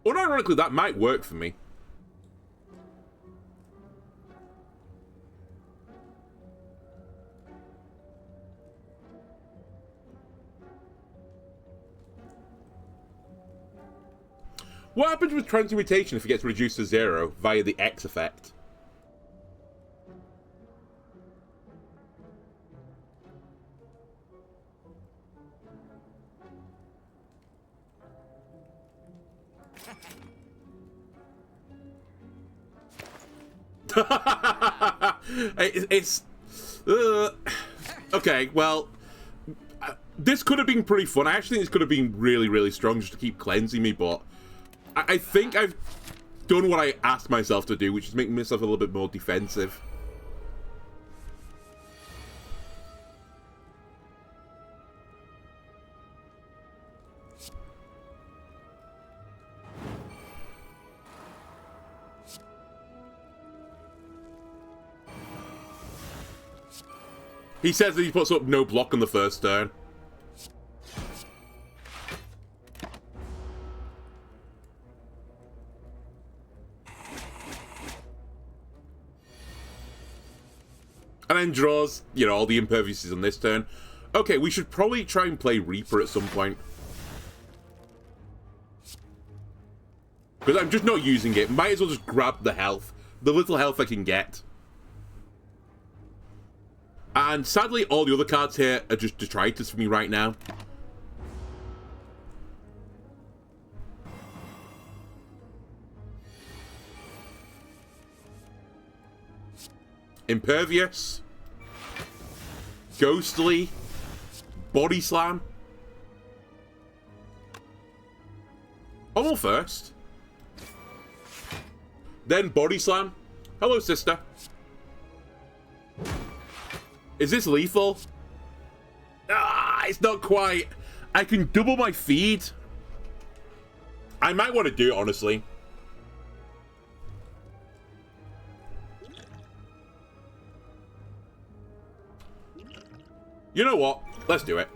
Unironically, that might work for me. What happens with transmutation if it gets reduced to 0 via the X effect? It's okay, well, this could have been pretty fun. I actually think this could have been really strong just to keep cleansing me, but I think I've done what I asked myself to do, which is making myself a little bit more defensive. He says that he puts up no block on the first turn. And then draws, you know, all the imperviouses on this turn. Okay, we should probably try and play Reaper at some point. Because I'm just not using it. Might as well just grab the health. The little health I can get. And sadly, all the other cards here are just detritus for me right now. Impervious. Ghostly. Body Slam. Pummel first. Then Body Slam. Hello, sister. Is this lethal? Ah, it's not quite. I can double my feed. I might want to do it, honestly. You know what? Let's do it.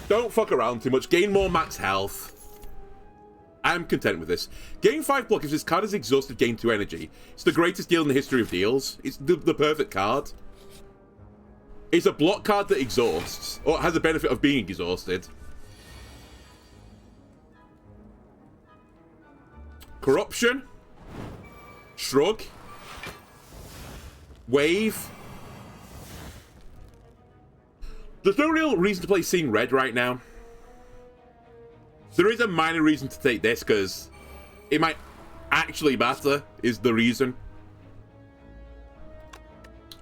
Don't fuck around too much. Gain more max health. I'm content with this. Gain 5 block if this card is exhausted, gain 2 energy. It's the greatest deal in the history of deals. It's the perfect card. It's a block card that exhausts, or has the benefit of being exhausted. Corruption. Shrug. Wave. There's no real reason to play Seeing Red right now. There is a minor reason to take this, because it might actually matter, is the reason.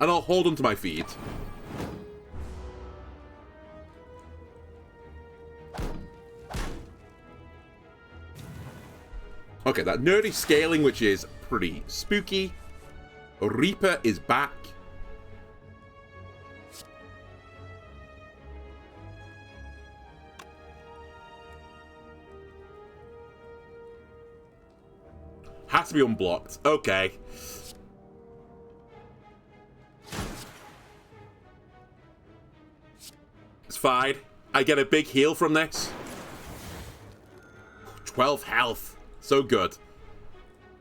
And I'll hold on to my feet. Okay, that nerdy scaling, which is pretty spooky. Reaper is back. Has to be unblocked. Okay. It's fine. I get a big heal from this. 12 health. So good.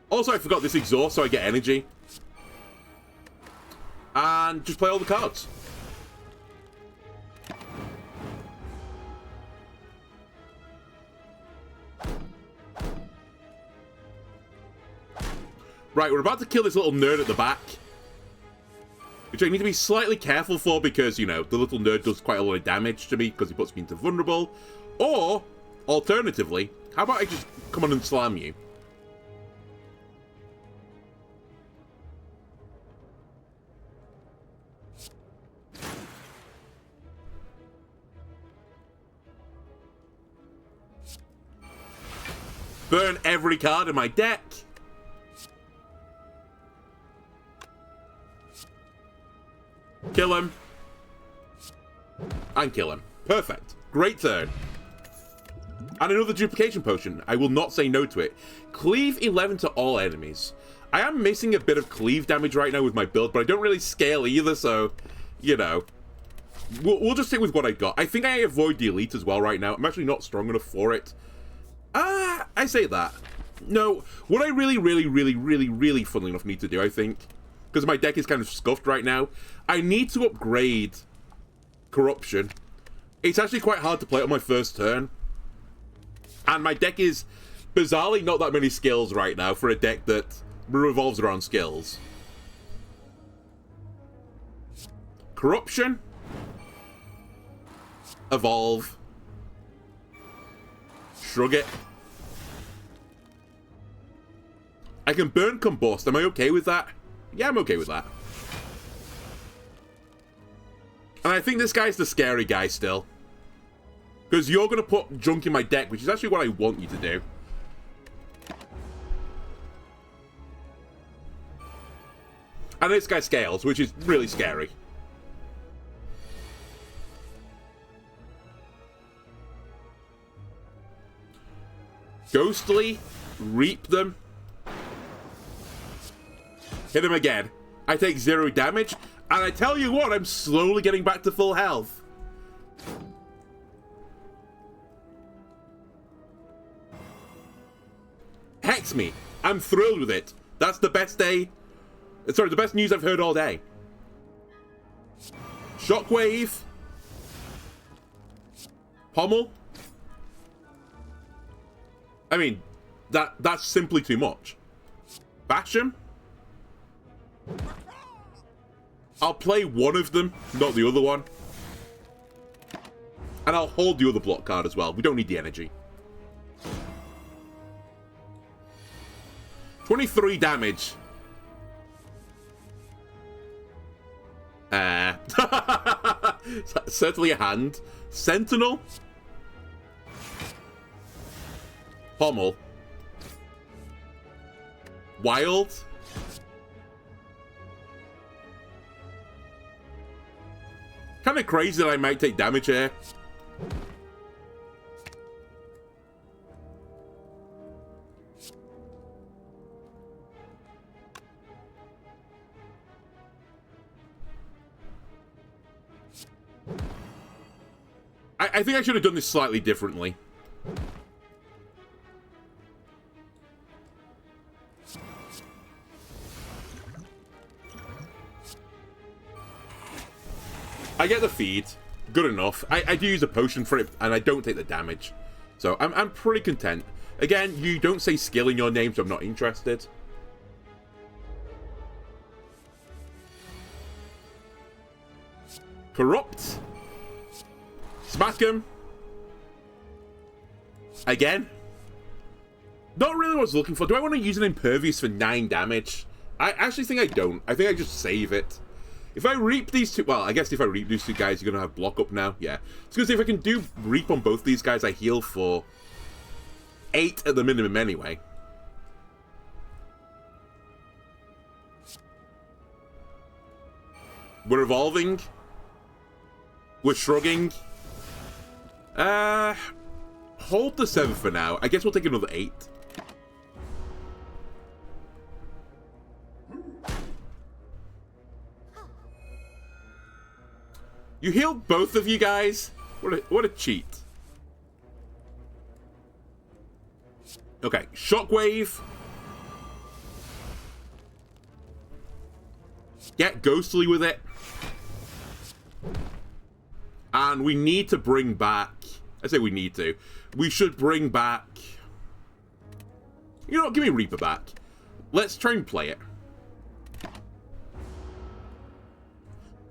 Also, I forgot this exhaust, so I get energy. And just play all the cards. Right, we're about to kill this little nerd at the back. Which I need to be slightly careful for because, you know, the little nerd does quite a lot of damage to me because he puts me into vulnerable. Or, alternatively, how about I just come on and slam you? Burn every card in my deck. Kill him. And kill him. Perfect. Great turn. And another duplication potion. I will not say no to it. Cleave 11 to all enemies. I am missing a bit of cleave damage right now with my build, but I don't really scale either, so, you know. We'll just stick with what I got. I think I avoid the elite as well right now. I'm actually not strong enough for it. I say that. No, what I really, funnily enough, need to do, I think, because my deck is kind of scuffed right now, I need to upgrade Corruption. It's actually quite hard to play on my first turn. And my deck is bizarrely not that many skills right now for a deck that revolves around skills. Corruption. Evolve. Shrug it. I can burn Combust. Am I okay with that? Yeah, I'm okay with that. And I think this guy's the scary guy still. Because you're going to put junk in my deck, which is actually what I want you to do. And this guy scales, which is really scary. Ghostly, reap them. Hit him again. I take 0 damage, and I tell you what, I'm slowly getting back to full health. Hex me. I'm thrilled with it. That's the best day. Sorry, the best news I've heard all day. Shockwave. Pommel. I mean, that's simply too much. Bash him. I'll play one of them, not the other one. And I'll hold the other block card as well. We don't need the energy. 23 damage. Certainly a hand. Sentinel. Pommel. Wild. Kind of crazy that I might take damage here. I think I should have done this slightly differently. I get the feed. Good enough. I do use a potion for it, and I don't take the damage. So I'm pretty content. Again, you don't say skill in your name, so I'm not interested. Corrupt. Smack him. Again. Not really what I was looking for. Do I want to use an Impervious for 9 damage? I actually think I don't. I think I just save it. If I reap these two... Well, I guess if I reap these two guys, you're going to have block up now. Yeah. It's because if I can do reap on both these guys, I heal for 8 at the minimum anyway. We're evolving. We're shrugging. Hold the 7 for now. I guess we'll take another 8. You healed both of you guys? What a cheat. Okay, Shockwave. Get Ghostly with it. And we need to bring back... I say we need to. We should bring back... You know what? Give me Reaper back. Let's try and play it.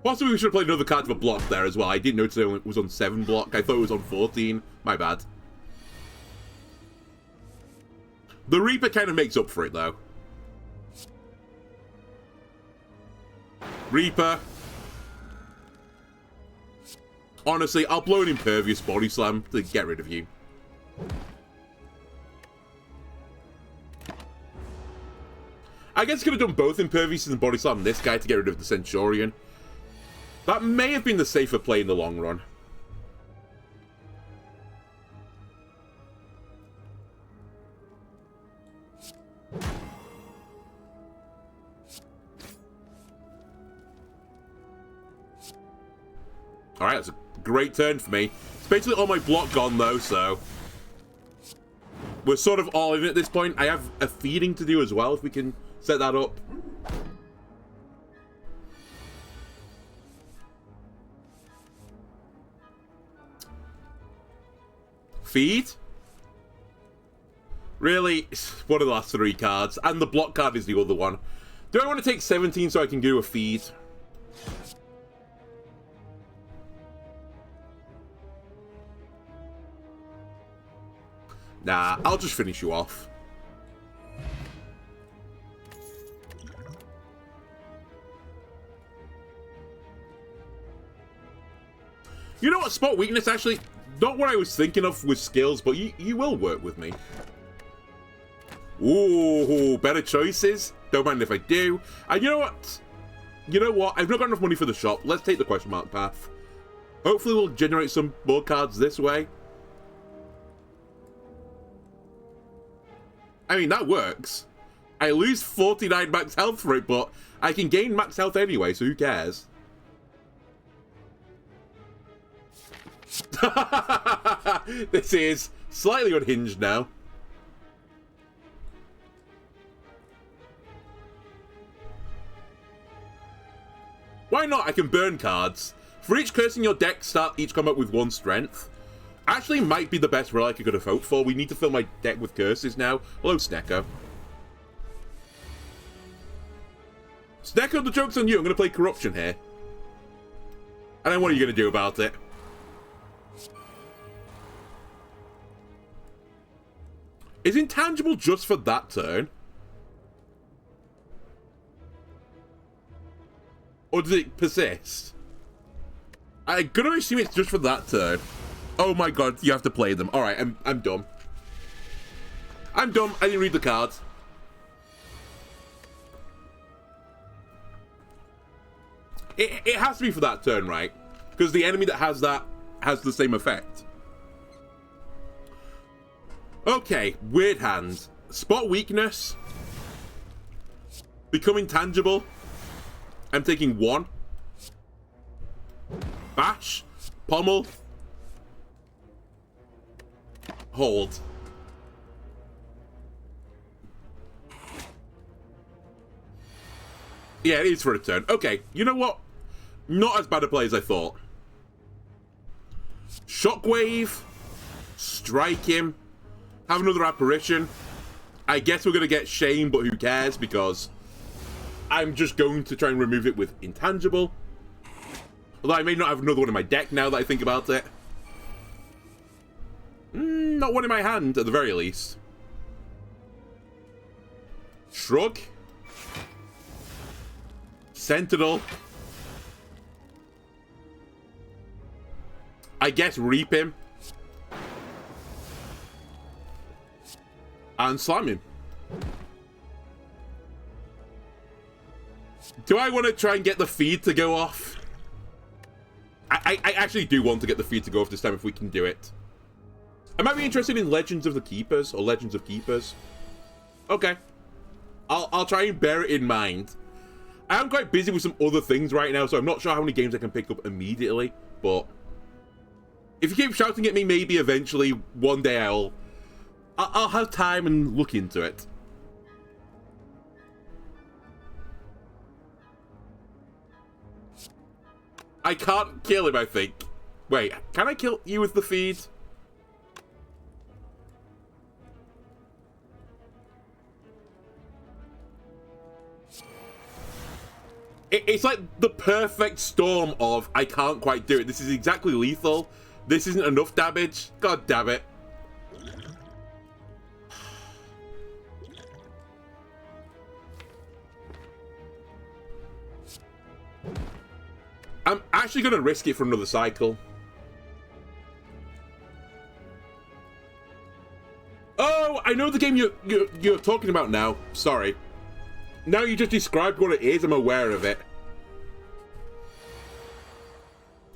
Possibly we should have played another card for block there as well. I didn't notice it was on 7 block. I thought it was on 14. My bad. The Reaper kind of makes up for it, though. Reaper. Honestly, I'll blow an Impervious Body Slam to get rid of you. I guess I could have done both Impervious and Body Slam this guy to get rid of the Centurion. That may have been the safer play in the long run. Alright, that's a great turn for me. It's basically all my block gone, though, so... We're sort of all in at this point. I have a feeding to do as well, if we can set that up. Feed? Really? One of the last 3 cards. And the block card is the other one. Do I want to take 17 so I can do a feed? Nah, I'll just finish you off. You know what? Spot Weakness, actually, Not what I was thinking of with skills, but you will work with me. Ooh, better choices. Don't mind if I do. And you know what? You know what? I've not got enough money for the shop. Let's take the question mark path. Hopefully we'll generate some more cards this way. I mean, that works. I lose 49 max health for it, but I can gain max health anyway, so who cares? This is slightly unhinged now. Why not? I can burn cards. For each curse in your deck, start each combat with 1 strength. Actually might be the best relic I could have hoped for. We need to fill my deck with curses now. Hello, Snecko. Snecko, the joke's on you. I'm going to play Corruption here. And then what are you going to do about it? Is Intangible just for that turn? Or does it persist? I'm going to assume it's just for that turn. Oh my god, you have to play them. Alright, I'm dumb. I'm dumb. I didn't read the cards. It has to be for that turn, right? Because the enemy that has that has the same effect. Okay, weird hand. Spot weakness. Become intangible. I'm taking 1. Bash. Pommel. Hold. Yeah, it is for a turn. Okay, you know what? Not as bad a play as I thought. Shockwave. Strike him. Have another apparition. I guess we're going to get Shame, but who cares? Because I'm just going to try and remove it with Intangible. Although I may not have another one in my deck now that I think about it. Not one in my hand, at the very least. Shrug. Sentinel. I guess Reap him. And slam him. Do I want to try and get the feed to go off? I actually do want to get the feed to go off this time if we can do it. I might be interested in Legends of the Keepers or Legends of Keepers. Okay. I'll try and bear it in mind. I am quite busy with some other things right now, so I'm not sure how many games I can pick up immediately, but if you keep shouting at me, maybe eventually one day I'll have time and look into it. I can't kill him, I think. Wait, can I kill you with the feed? It's like the perfect storm of, I can't quite do it. This is exactly lethal. This isn't enough damage. God damn it. I'm actually going to risk it for another cycle. Oh, I know the game you're talking about now. Sorry. Now you just described what it is, I'm aware of it.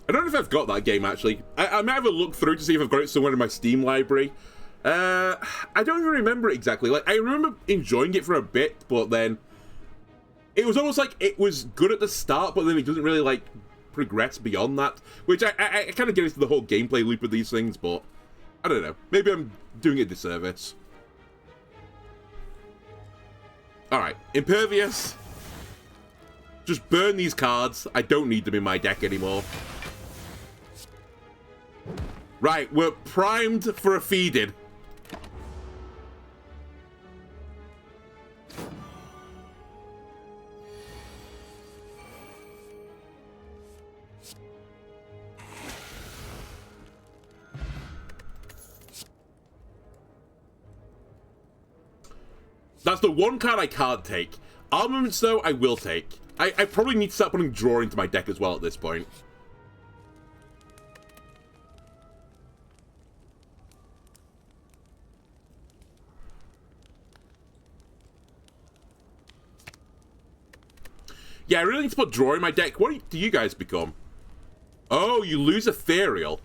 I don't know if I've got that game, actually. I might have a look through to see if I've got it somewhere in my Steam library. I don't even remember it exactly. Like, I remember enjoying it for a bit, but then it was almost like it was good at the start, but then it doesn't really, like, progress beyond that. Which I kind of get into the whole gameplay loop of these things, but I don't know. Maybe I'm doing it a disservice. Alright, Impervious. Just burn these cards. I don't need them in my deck anymore. Right, we're primed for a feed-in. That's the one card I can't take. Armaments, though, I will take. I probably need to start putting Draw into my deck as well at this point. Yeah, I really need to put Draw in my deck. What do you guys become? Oh, you lose Ethereal.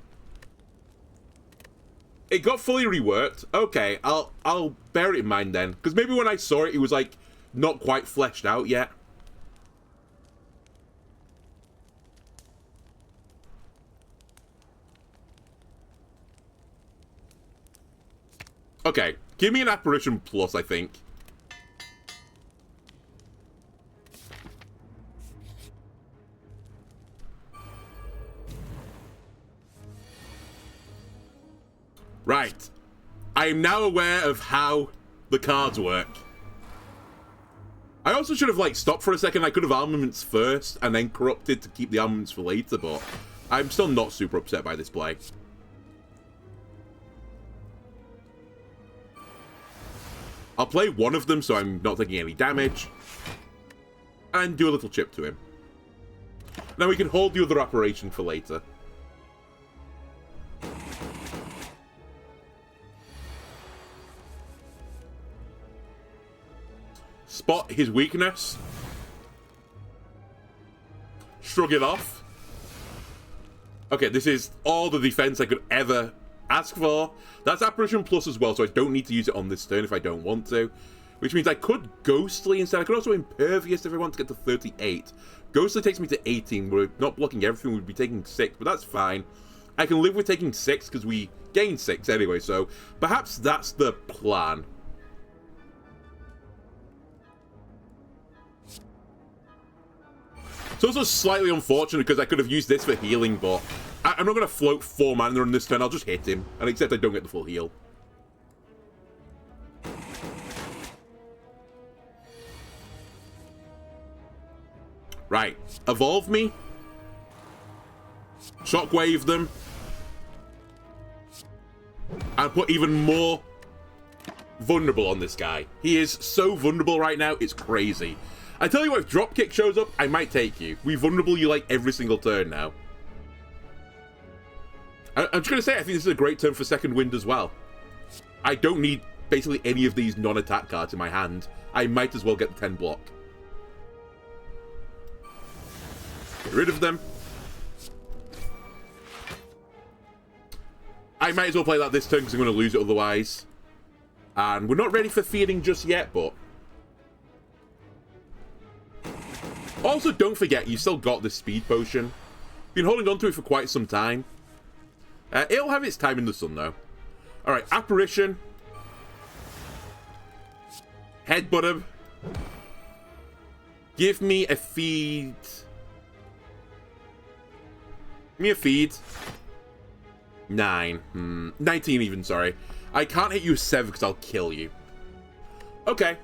It got fully reworked. Okay, I'll bear it in mind then. Because maybe when I saw it, it was like not quite fleshed out yet. Okay, give me an Apparition Plus, I think. Right. I am now aware of how the cards work. I also should have, like, stopped for a second. I could have armaments first and then corrupted to keep the armaments for later, but I'm still not super upset by this play. I'll play one of them so I'm not taking any damage. And do a little chip to him. Now we can hold the other operation for later. Spot his weakness. Shrug it off. Okay, this is all the defense I could ever ask for. That's Apparition Plus as well, so I don't need to use it on this turn if I don't want to. Which means I could Ghostly instead. I could also Impervious if I want to get to 38. Ghostly takes me to 18. We're not blocking everything. We'd be taking 6, but that's fine. I can live with taking 6 because we gain 6 anyway, so perhaps that's the plan. It's also slightly unfortunate because I could have used this for healing, but I'm not going to float 4 mana on this turn. I'll just hit him, and except I don't get the full heal. Right. Evolve me. Shockwave them. And put even more vulnerable on this guy. He is so vulnerable right now, it's crazy. I tell you what, if Dropkick shows up, I might take you. We vulnerable you like every single turn now. I'm just going to say, I think this is a great turn for Second Wind as well. I don't need basically any of these non-attack cards in my hand. I might as well get the 10 block. Get rid of them. I might as well play that this turn because I'm going to lose it otherwise. And we're not ready for feeding just yet, but... Also, don't forget, you still got the speed potion. Been holding on to it for quite some time. It'll have its time in the sun, though. Alright, Apparition. Headbutt him. Give me a feed. Give me a feed. 9. 19 even, sorry. I can't hit you with 7 because I'll kill you. Okay.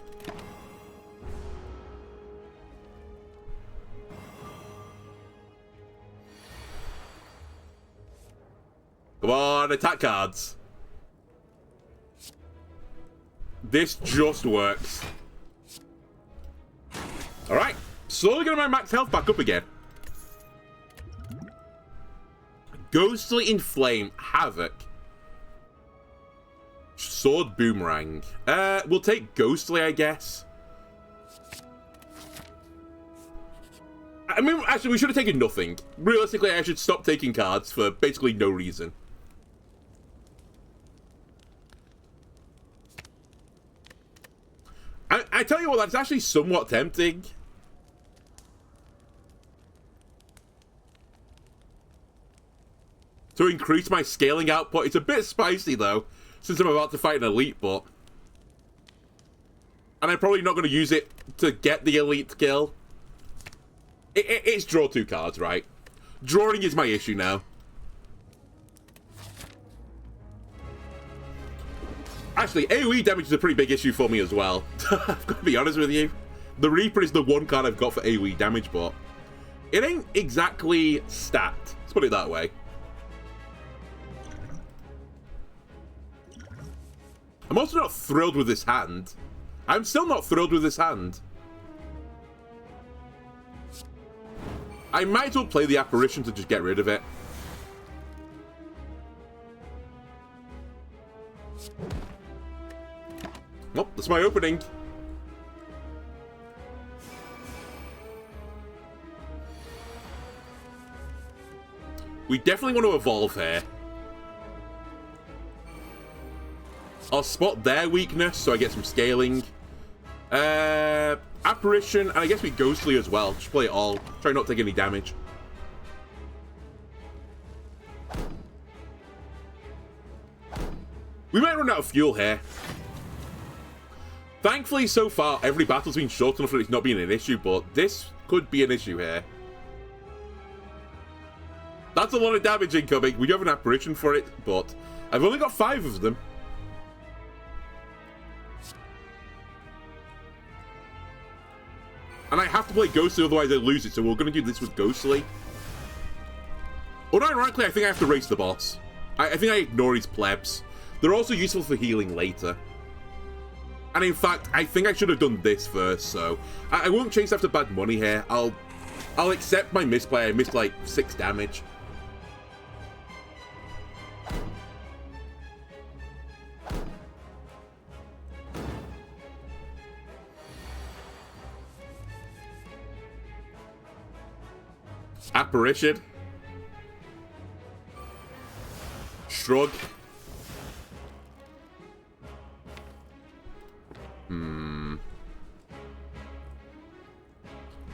Come on, attack cards. This just works. Alright. Slowly getting my max health back up again. Ghostly Inflame. Havoc. Sword Boomerang. We'll take Ghostly, I guess. I mean, actually, we should have taken nothing. Realistically, I should stop taking cards for basically no reason. I tell you what, that's actually somewhat tempting. To increase my scaling output. It's a bit spicy, though, since I'm about to fight an elite, but... And I'm probably not going to use it to get the elite kill. It's draw 2 cards, right? Drawing is my issue now. Actually, AoE damage is a pretty big issue for me as well. I've got to be honest with you. The Reaper is the one card I've got for AoE damage, but it ain't exactly stacked. Let's put it that way. I'm also not thrilled with this hand. I'm still not thrilled with this hand. I might as well play the Apparition to just get rid of it. Well, that's my opening. We definitely want to evolve here. I'll spot their weakness, so I get some scaling. Apparition, and I guess we Ghostly as well. Just play it all. Try not to take any damage. We might run out of fuel here. Thankfully, so far, every battle's been short enough that it's not been an issue, but this could be an issue here. That's a lot of damage incoming. We do have an apparition for it, but I've only got 5 of them. And I have to play Ghostly, otherwise I lose it, so we're going to do this with Ghostly. Unironically, I think I have to race the boss. I think I ignore his plebs. They're also useful for healing later. And in fact, I think I should have done this first, so... I won't chase after bad money here. I'll accept my misplay. I missed like 6 damage. Apparition. Shrug.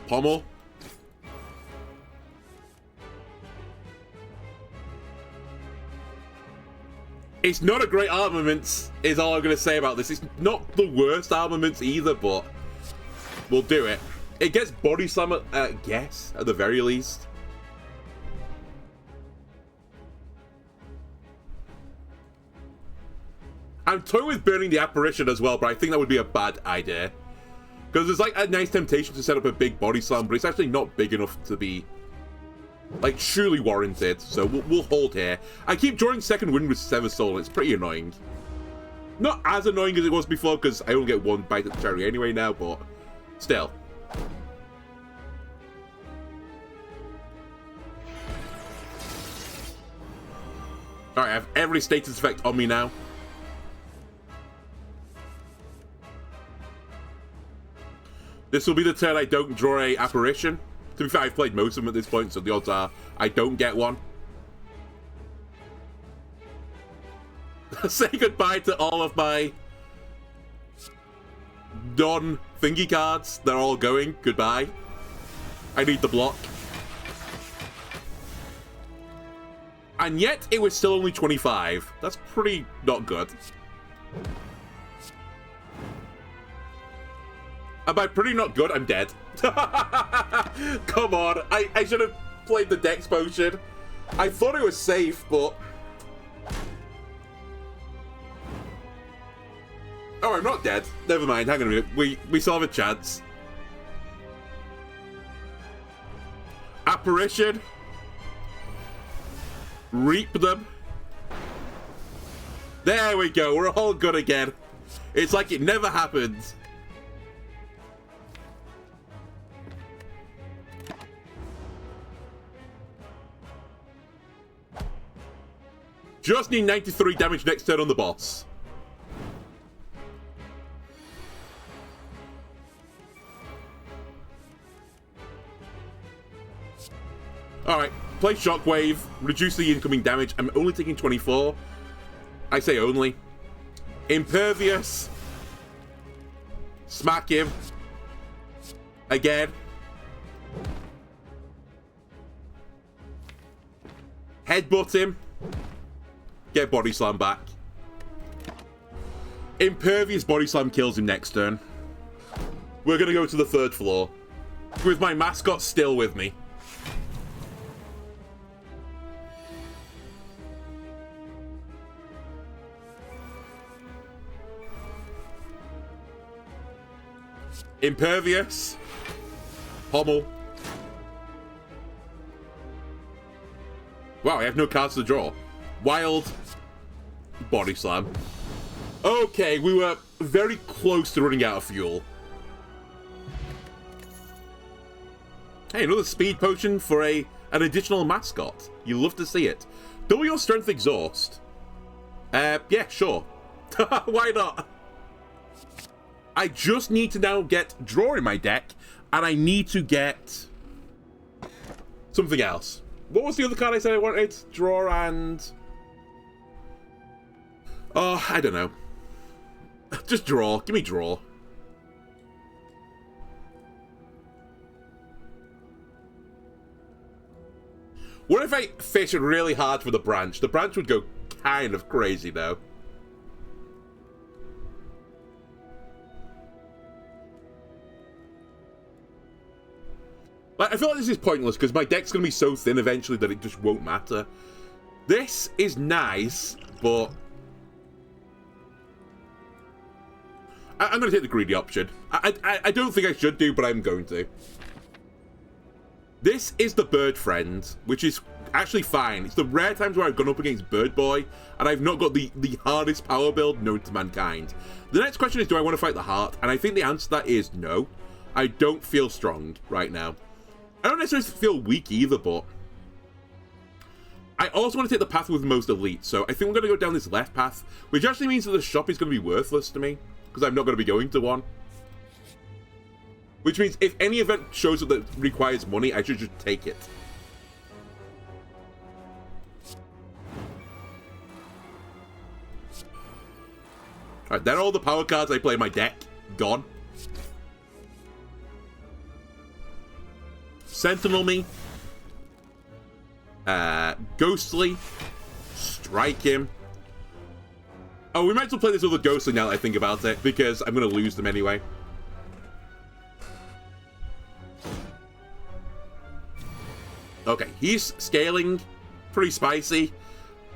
Pommel. It's not a great armament, is all I'm going to say about this. It's not the worst armament either, but we'll do it. It gets body slam at guess, at the very least. I'm toying with burning the apparition as well, but I think that would be a bad idea. Because there's like a nice temptation to set up a big body slam, but it's actually not big enough to be like truly warranted. So we'll hold here. I keep drawing second wind with Sever Soul, and it's pretty annoying. Not as annoying as it was before, because I only get 1 bite at the cherry anyway now, but still. Alright, I have every status effect on me now. This will be the turn I don't draw a apparition. To be fair, I've played most of them at this point, so the odds are I don't get one. Say goodbye to all of my non-thingy cards. They're all going. Goodbye. I need the block. And yet, it was still only 25. That's pretty not good. And by pretty not good, I'm dead. Come on. I should have played the Dex potion. I thought it was safe, but... Oh, I'm not dead. Never mind. Hang on a minute. We still have a chance. Apparition. Reap them. There we go. We're all good again. It's like it never happened. Just need 93 damage next turn on the boss. Alright, play Shockwave, reduce the incoming damage. I'm only taking 24. I say only. Impervious. Smack him. Again. Headbutt him. Get body slam back. Impervious body slam kills him next turn. We're gonna go to the 3rd floor. With my mascot still with me. Impervious. Pommel. Wow, I have no cards to draw. Wild. Body slam. Okay, we were very close to running out of fuel. Hey, another speed potion for an additional mascot. You love to see it. Double your strength exhaust. Yeah, sure. Why not? I just need to now get draw in my deck, and I need to get something else. What was the other card I said I wanted? Draw and... Oh, I don't know. Just draw. Give me draw. What if I fish really hard for the branch? The branch would go kind of crazy, though. Like, I feel like this is pointless, because my deck's going to be so thin eventually that it just won't matter. This is nice, but... I'm going to take the greedy option. I don't think I should do, but I'm going to. This is the Bird Friend, which is actually fine. It's the rare times where I've gone up against Bird Boy, and I've not got the hardest power build known to mankind. The next question is, do I want to fight the Heart? And I think the answer to that is no. I don't feel strong right now. I don't necessarily feel weak either, but... I also want to take the path with the most elite, so I think we're going to go down this left path, which actually means that the shop is going to be worthless to me, because I'm not going to be going to one. Which means if any event shows up that requires money, I should just take it. Alright, then all the power cards I play in my deck, gone. Sentinel me. Ghostly. Strike him. Oh, we might as well play this other Ghostly now that I think about it, because I'm going to lose them anyway. Okay, he's scaling. Pretty spicy.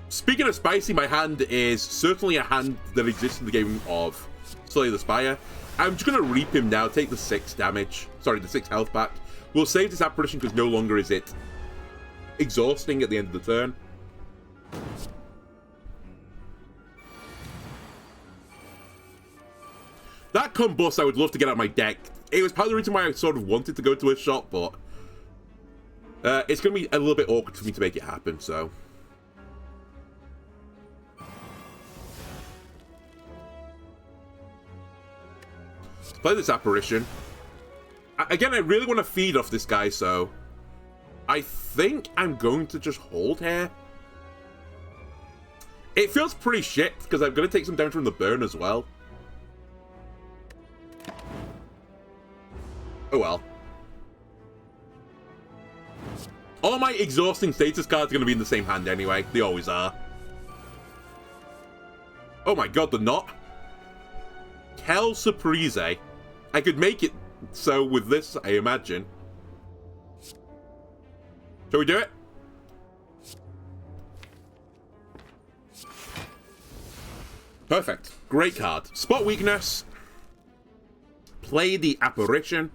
Speaking of spicy, my hand is certainly a hand that exists in the game of Slay the Spire. I'm just going to reap him now, take the 6 damage. Sorry, the 6 health back. We'll save this apparition because no longer is it exhausting at the end of the turn. That Combust I would love to get out of my deck. It was part of the reason why I sort of wanted to go to a shop, but... it's going to be a little bit awkward for me to make it happen, so... Play this apparition. Again, I really want to feed off this guy, so... I think I'm going to just hold here. It feels pretty shit, because I'm going to take some damage from the burn as well. Oh well. All my exhausting status cards are going to be in the same hand anyway. They always are. Oh my god, the knot. Kel Surprise. I could make it so with this, I imagine. Shall we do it? Perfect. Great card. Spot weakness. Play the apparition.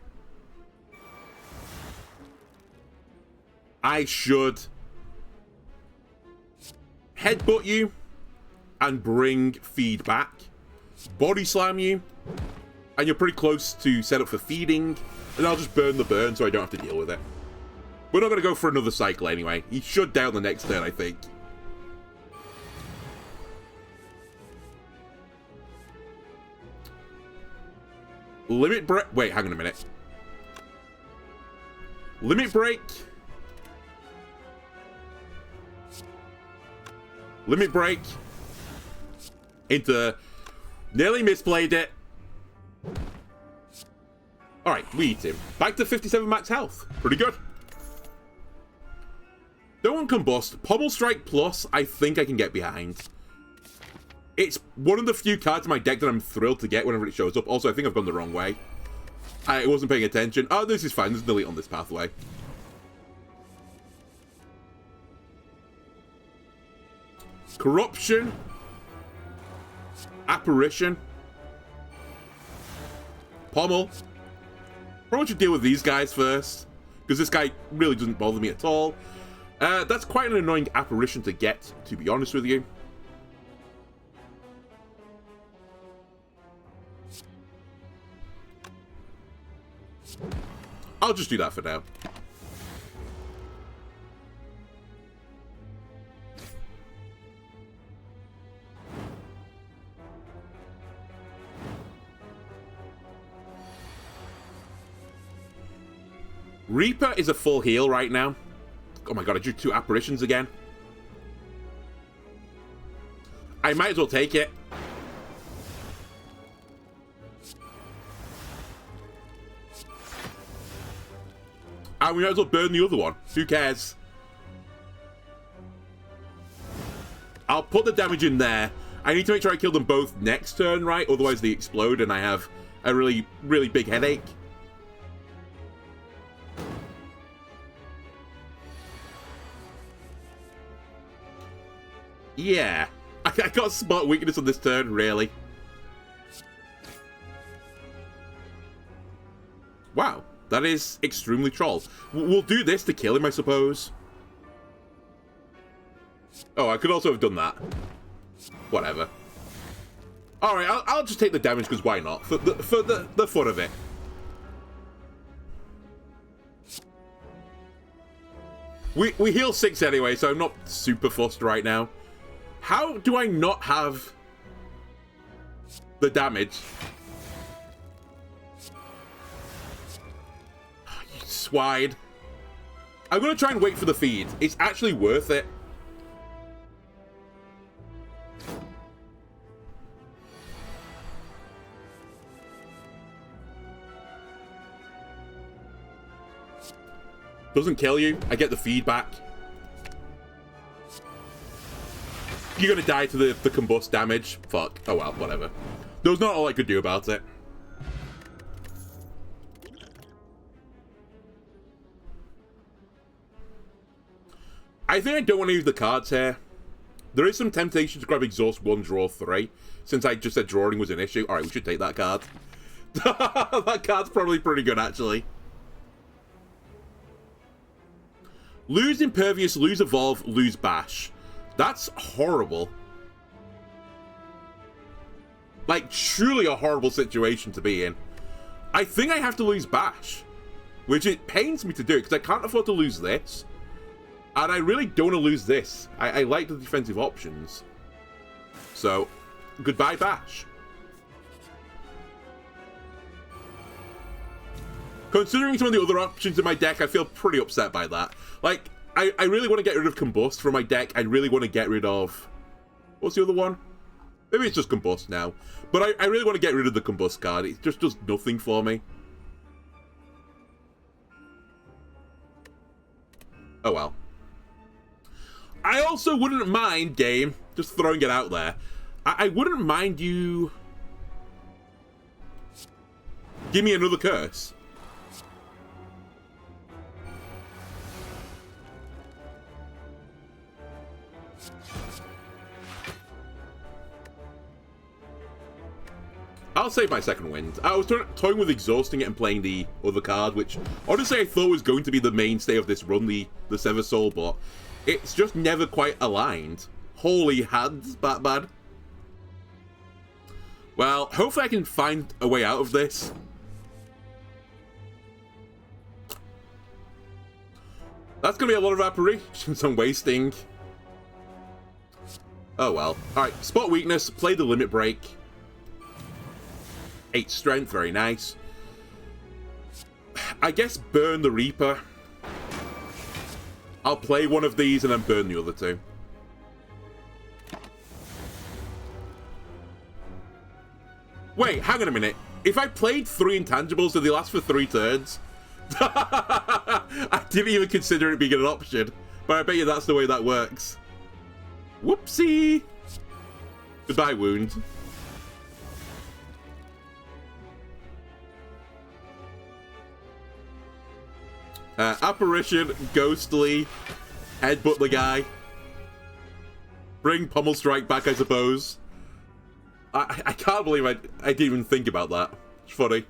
I should headbutt you and bring feedback. Body slam you. And you're pretty close to set up for feeding. And I'll just burn the burn so I don't have to deal with it. We're not going to go for another cycle anyway. He should down the next turn, I think. Limit break. Wait, hang on a minute. Limit break. Limit break. Into. Nearly misplayed it. Alright, we eat him. Back to 57 max health. Pretty good. Don't want Combust. Pommel Strike Plus, I think I can get behind. It's one of the few cards in my deck that I'm thrilled to get whenever it shows up. Also, I think I've gone the wrong way. I wasn't paying attention. Oh, this is fine. There's an elite on this pathway. Corruption. Apparition. Pommel. Probably should deal with these guys first, because this guy really doesn't bother me at all. That's quite an annoying apparition to get, to be honest with you. I'll just do that for now. Reaper is a full heal right now. Oh my god, I drew 2 apparitions again. I might as well take it. And we might as well burn the other one. Who cares? I'll put the damage in there. I need to make sure I kill them both next turn, right? Otherwise they explode and I have a really, really big headache. Yeah. I got spot weakness on this turn, really. Wow. That is extremely troll. We'll do this to kill him, I suppose. Oh, I could also have done that. Whatever. Alright, I'll just take the damage, because why not? For the fun of it. We heal 6 anyway, so I'm not super fussed right now. How do I not have the damage? You swine. I'm going to try and wait for the feed. It's actually worth it. Doesn't kill you. I get the feedback. You're gonna die to the combust damage. Fuck. Oh well, whatever. There was not all I could do about it. I think I don't want to use the cards here. There is some temptation to grab exhaust 1, draw 3, since I just said drawing was an issue. Alright, we should take that card. That card's probably pretty good, actually. Lose Impervious, lose Evolve, lose Bash. That's horrible. Like, truly a horrible situation to be in. I think I have to lose Bash. Which it pains me to do, because I can't afford to lose this. And I really don't want to lose this. I like the defensive options. So, goodbye Bash. Considering some of the other options in my deck, I feel pretty upset by that. Like, I really want to get rid of Combust from my deck. I really want to get rid of... What's the other one? Maybe it's just Combust now. But I really want to get rid of the Combust card. It just does nothing for me. Oh well. I also wouldn't mind, game, just throwing it out there. I wouldn't mind you... Give me another curse. I'll save my second wind. I was toying with exhausting it and playing the other card, which honestly I thought was going to be the mainstay of this run, the Sever Soul, but it's just never quite aligned. Holy hands, Batman. Well, hopefully I can find a way out of this. That's going to be a lot of apparitions I'm wasting. Oh well. Alright, spot weakness, play the limit break. 8 strength, very nice. I guess burn the Reaper. I'll play one of these and then burn the other 2. Wait, hang on a minute. If I played 3 intangibles, do they last for 3 turns? I didn't even consider it being an option, but I bet you that's the way that works. Whoopsie! Goodbye, wound. Apparition, Ghostly, headbutt the guy. Bring Pummel Strike back, I suppose. I can't believe I didn't even think about that. It's funny.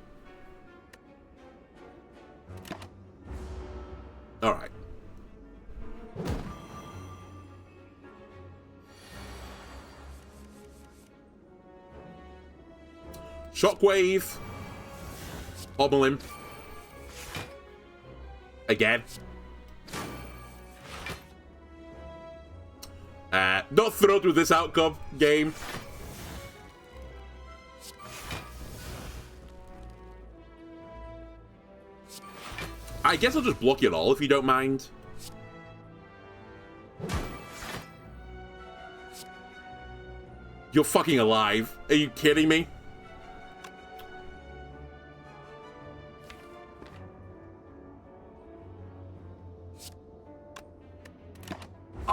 Alright. Shockwave. Pommel him. Again. Not thrilled with this outcome, game. I guess I'll just block it all if you don't mind. You're fucking alive. Are you kidding me?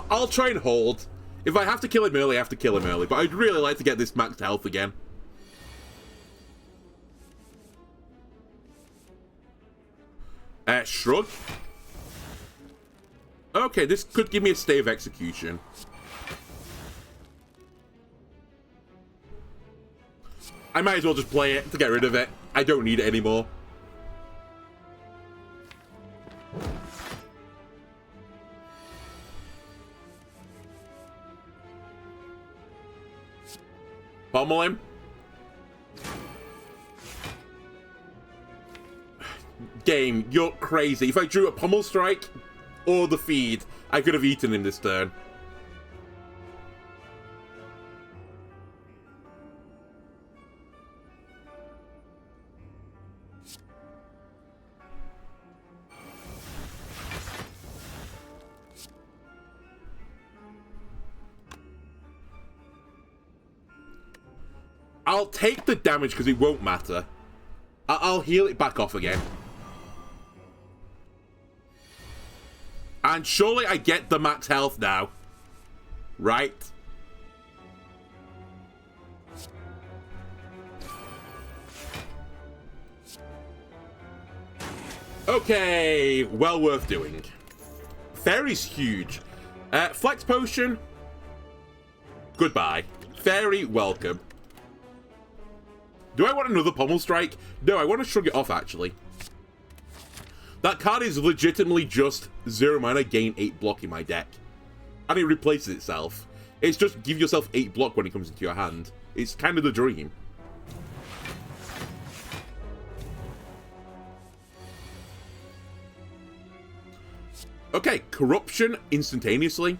I'll try and hold. If I have to kill him early, I have to kill him early. But I'd really like to get this maxed health again. Shrug. Okay, this could give me a stay of execution. I might as well just play it to get rid of it. I don't need it anymore. Pommel him. Game, you're crazy. If I drew a pommel strike or the feed, I could have eaten him this turn. I'll take the damage because it won't matter. I'll heal it back off again. And surely I get the max health now. Right? Okay, well worth doing. Fairy's huge. Flex potion. Goodbye. Fairy, welcome. Do I want another pommel strike? No, I want to shrug it off, actually. That card is legitimately just 0 mana, gain 8 block in my deck. And it replaces itself. It's just give yourself 8 block when it comes into your hand. It's kind of the dream. Okay, corruption instantaneously.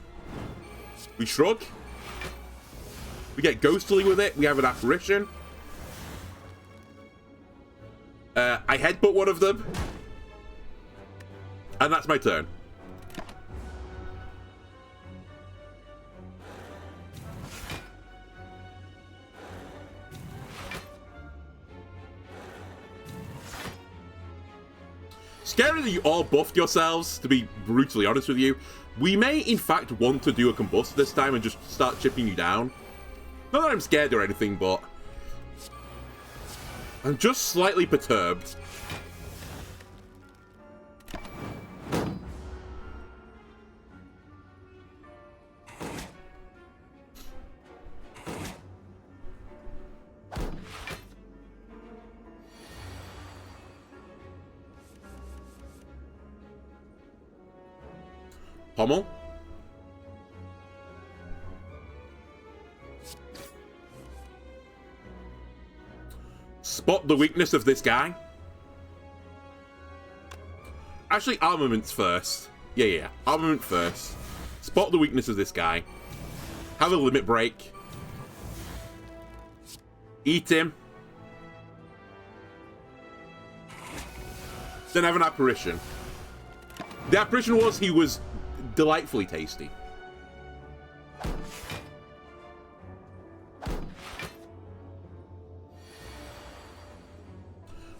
We shrug. We get ghostly with it. We have an apparition. I headbutt one of them. And that's my turn. Scary that you all buffed yourselves, to be brutally honest with you. We may, in fact, want to do a combust this time and just start chipping you down. Not that I'm scared or anything, but I'm just slightly perturbed. Pommel. Spot the weakness of this guy. Actually, armaments first. Yeah. Armament first. Spot the weakness of this guy. Have a limit break. Eat him. Then have an apparition. The apparition was he was delightfully tasty.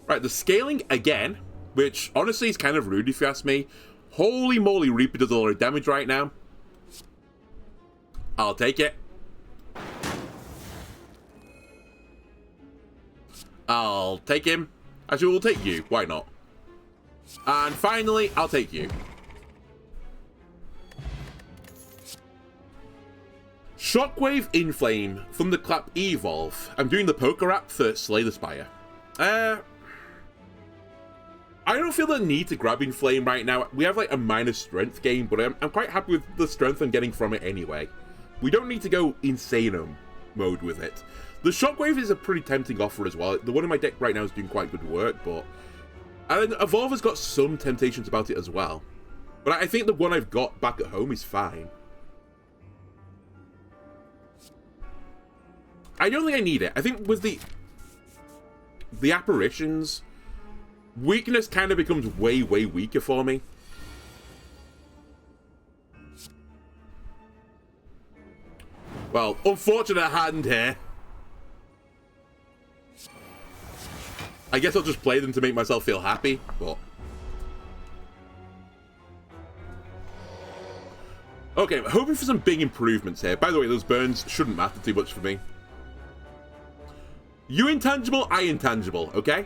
Right, the scaling again, which honestly is kind of rude if you ask me. Holy moly, Reaper does a lot of damage right now. I'll take it. I'll take him. Actually, we'll take you. Why not? And finally, I'll take you. Shockwave Inflame, Thunderclap Evolve. I'm doing the poker app for Slay the Spire. I don't feel the need to grab Inflame right now. We have like a minus strength game, but I'm quite happy with the strength I'm getting from it anyway. We don't need to go Insano mode with it. The Shockwave is a pretty tempting offer as well. The one in my deck right now is doing quite good work, but and Evolve has got some temptations about it as well. But I think the one I've got back at home is fine. I don't think I need it. I think with the apparitions, weakness kind of becomes way weaker for me. Well, unfortunate hand here. I guess I'll just play them to make myself feel happy, but... Okay, I'm hoping for some big improvements here. By the way, those burns shouldn't matter too much for me. You intangible, I intangible, okay?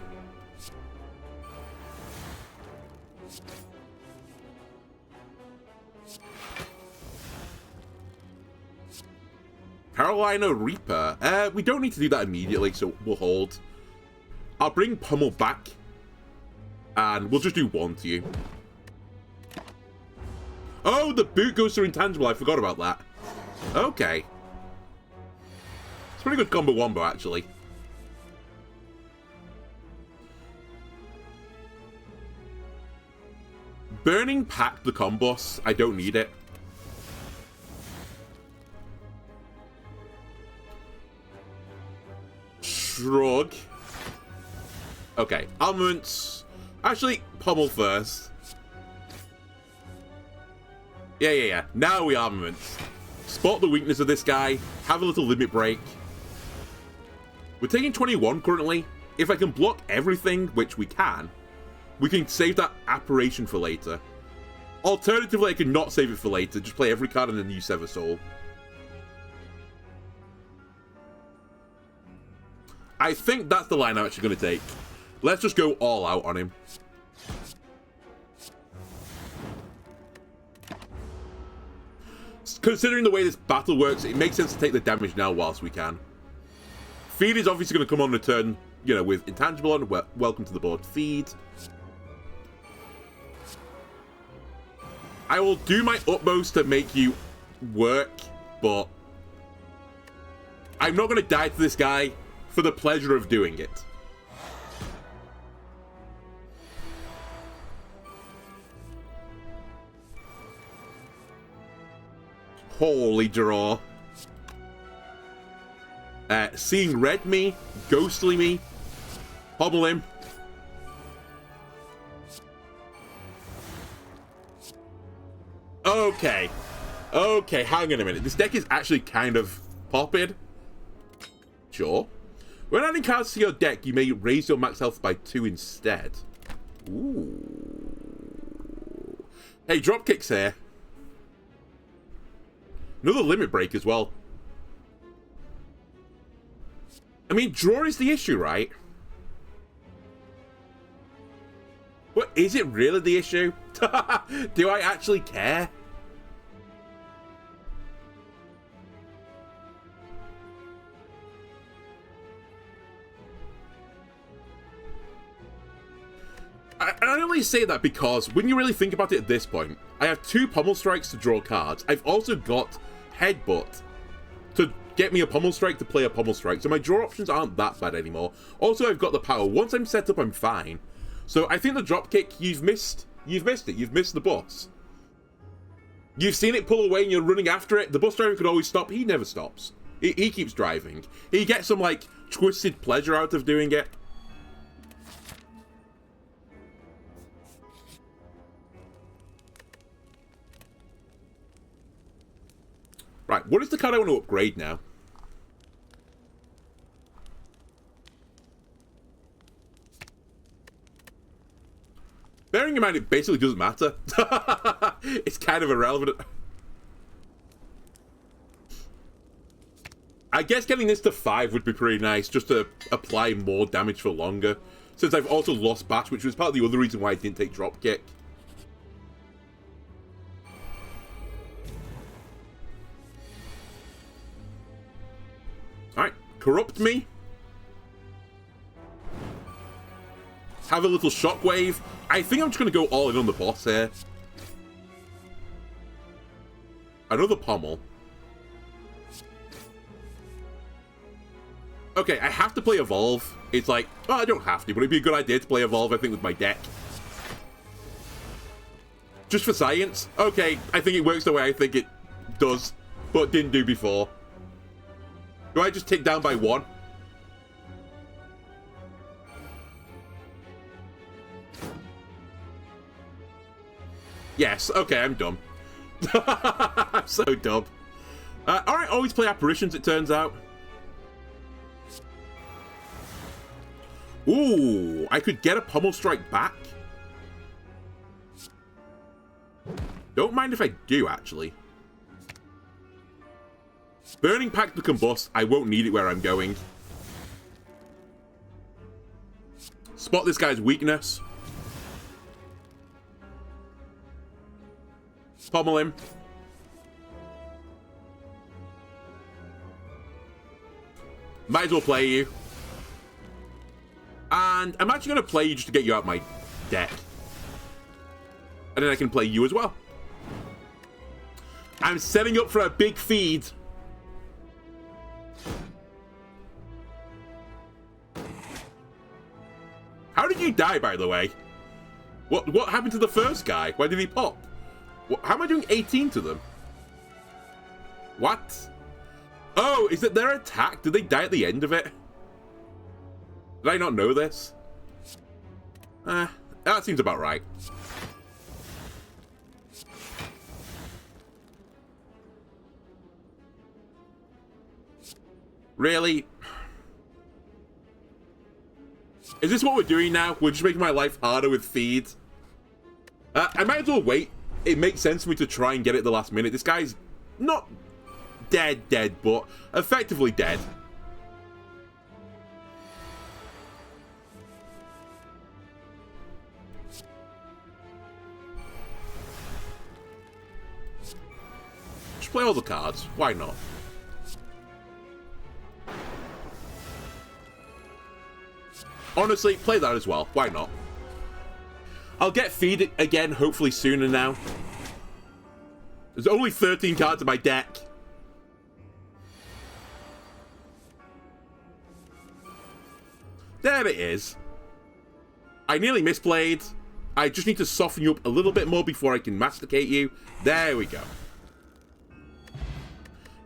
Carolina Reaper. We don't need to do that immediately, so we'll hold. I'll bring Pummel back. And we'll just do one to you. Oh, the boot goes to intangible. I forgot about that. Okay. It's a pretty good combo wombo, actually. Burning Pact the combos. I don't need it. Shrug. Okay, armaments. Actually, Pummel first. Yeah. Now we armaments. Spot the weakness of this guy. Have a little limit break. We're taking 21 currently. If I can block everything, which we can save that apparition for later. Alternatively, I can not save it for later. Just play every card in a new Sever Soul. I think that's the line I'm actually going to take. Let's just go all out on him. Considering the way this battle works, it makes sense to take the damage now whilst we can. Feed is obviously going to come on return, you know, with intangible on. Welcome to the board, Feed. I will do my utmost to make you work, but I'm not going to die to this guy for the pleasure of doing it. Holy draw. Seeing red me, ghostly me, hobble him. Okay. Okay, hang on a minute. This deck is actually kind of popping. Sure. When adding cards to your deck, you may raise your max health by 2 instead. Ooh. Hey, dropkick's here. Another limit break as well. I mean, draw is the issue, right? What, is it really the issue? Do I actually care? I only say that because when you really think about it at this point, I have 2 Pummel Strikes to draw cards. I've also got Headbutt to get me a Pummel Strike to play a Pummel Strike. So my draw options aren't that bad anymore. Also, I've got the power. Once I'm set up, I'm fine. So I think the dropkick, you've missed it. You've missed the boss. You've seen it pull away and you're running after it. The bus driver could always stop. He never stops. He keeps driving. He gets some, like, twisted pleasure out of doing it. Right, what is the card I want to upgrade now? Bearing in mind, it basically doesn't matter. It's kind of irrelevant. I guess getting this to 5 would be pretty nice, just to apply more damage for longer. Since I've also lost Bash, which was part of the other reason why I didn't take Dropkick. Alright, corrupt me. Have a little shockwave. I think I'm just going to go all in on the boss here. Another pommel. Okay, I have to play Evolve. It's like, oh, I don't have to, but it'd be a good idea to play Evolve, I think, with my deck. Just for science. Okay, I think it works the way I think it does, but didn't do before. Do I just tick down by 1? Yes, okay, I'm dumb. I'm so dumb. Alright, always play apparitions, it turns out. Ooh, I could get a Pommel Strike back. Don't mind if I do, actually. Burning Pact to combust. I won't need it where I'm going. Spot this guy's weakness. Pommel him. Might as well play you. And I'm actually going to play you just to get you out my deck. And then I can play you as well. I'm setting up for a big feed. How did you die, by the way? What happened to the first guy? Why did he pop? How am I doing 18 to them? What? Oh, is it their attack? Did they die at the end of it? Did I not know this? That seems about right. Really? Is this what we're doing now? We're just making my life harder with feed? I might as well wait. It makes sense for me to try and get it at the last minute. This guy's not dead, but effectively dead. Just play all the cards. Why not? Honestly, play that as well. Why not? I'll get feed again, hopefully sooner now. There's only 13 cards in my deck. There it is. I nearly misplayed. I just need to soften you up a little bit more before I can masticate you. There we go.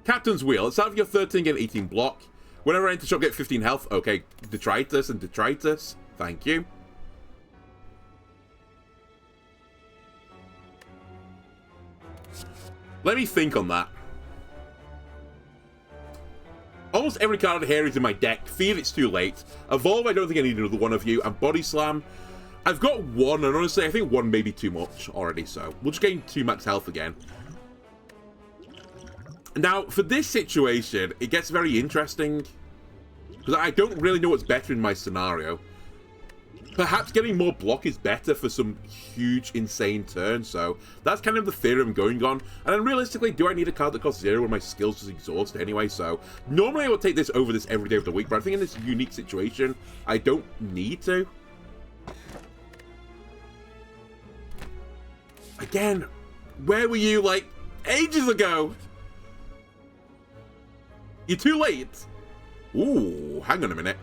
Captain's Wheel. Let's have your 13 get 18 block. Whenever I enter shop, get 15 health. Okay, detritus and detritus. Thank you. Let me think on that. Almost every card here is in my deck. Fear it's too late. Evolve, I don't think I need another one of you. And Body Slam, I've got one, and honestly, I think one may be too much already, so we'll just gain 2 max health again. Now, for this situation, it gets very interesting, because I don't really know what's better in my scenario. Perhaps getting more block is better for some huge, insane turn, so that's kind of the theory I'm going on. And then realistically, do I need a card that costs 0 when my skills just exhaust anyway? So normally I would take this over this every day of the week, but I think in this unique situation, I don't need to. Again, where were you, like, ages ago? You're too late. Ooh, hang on a minute.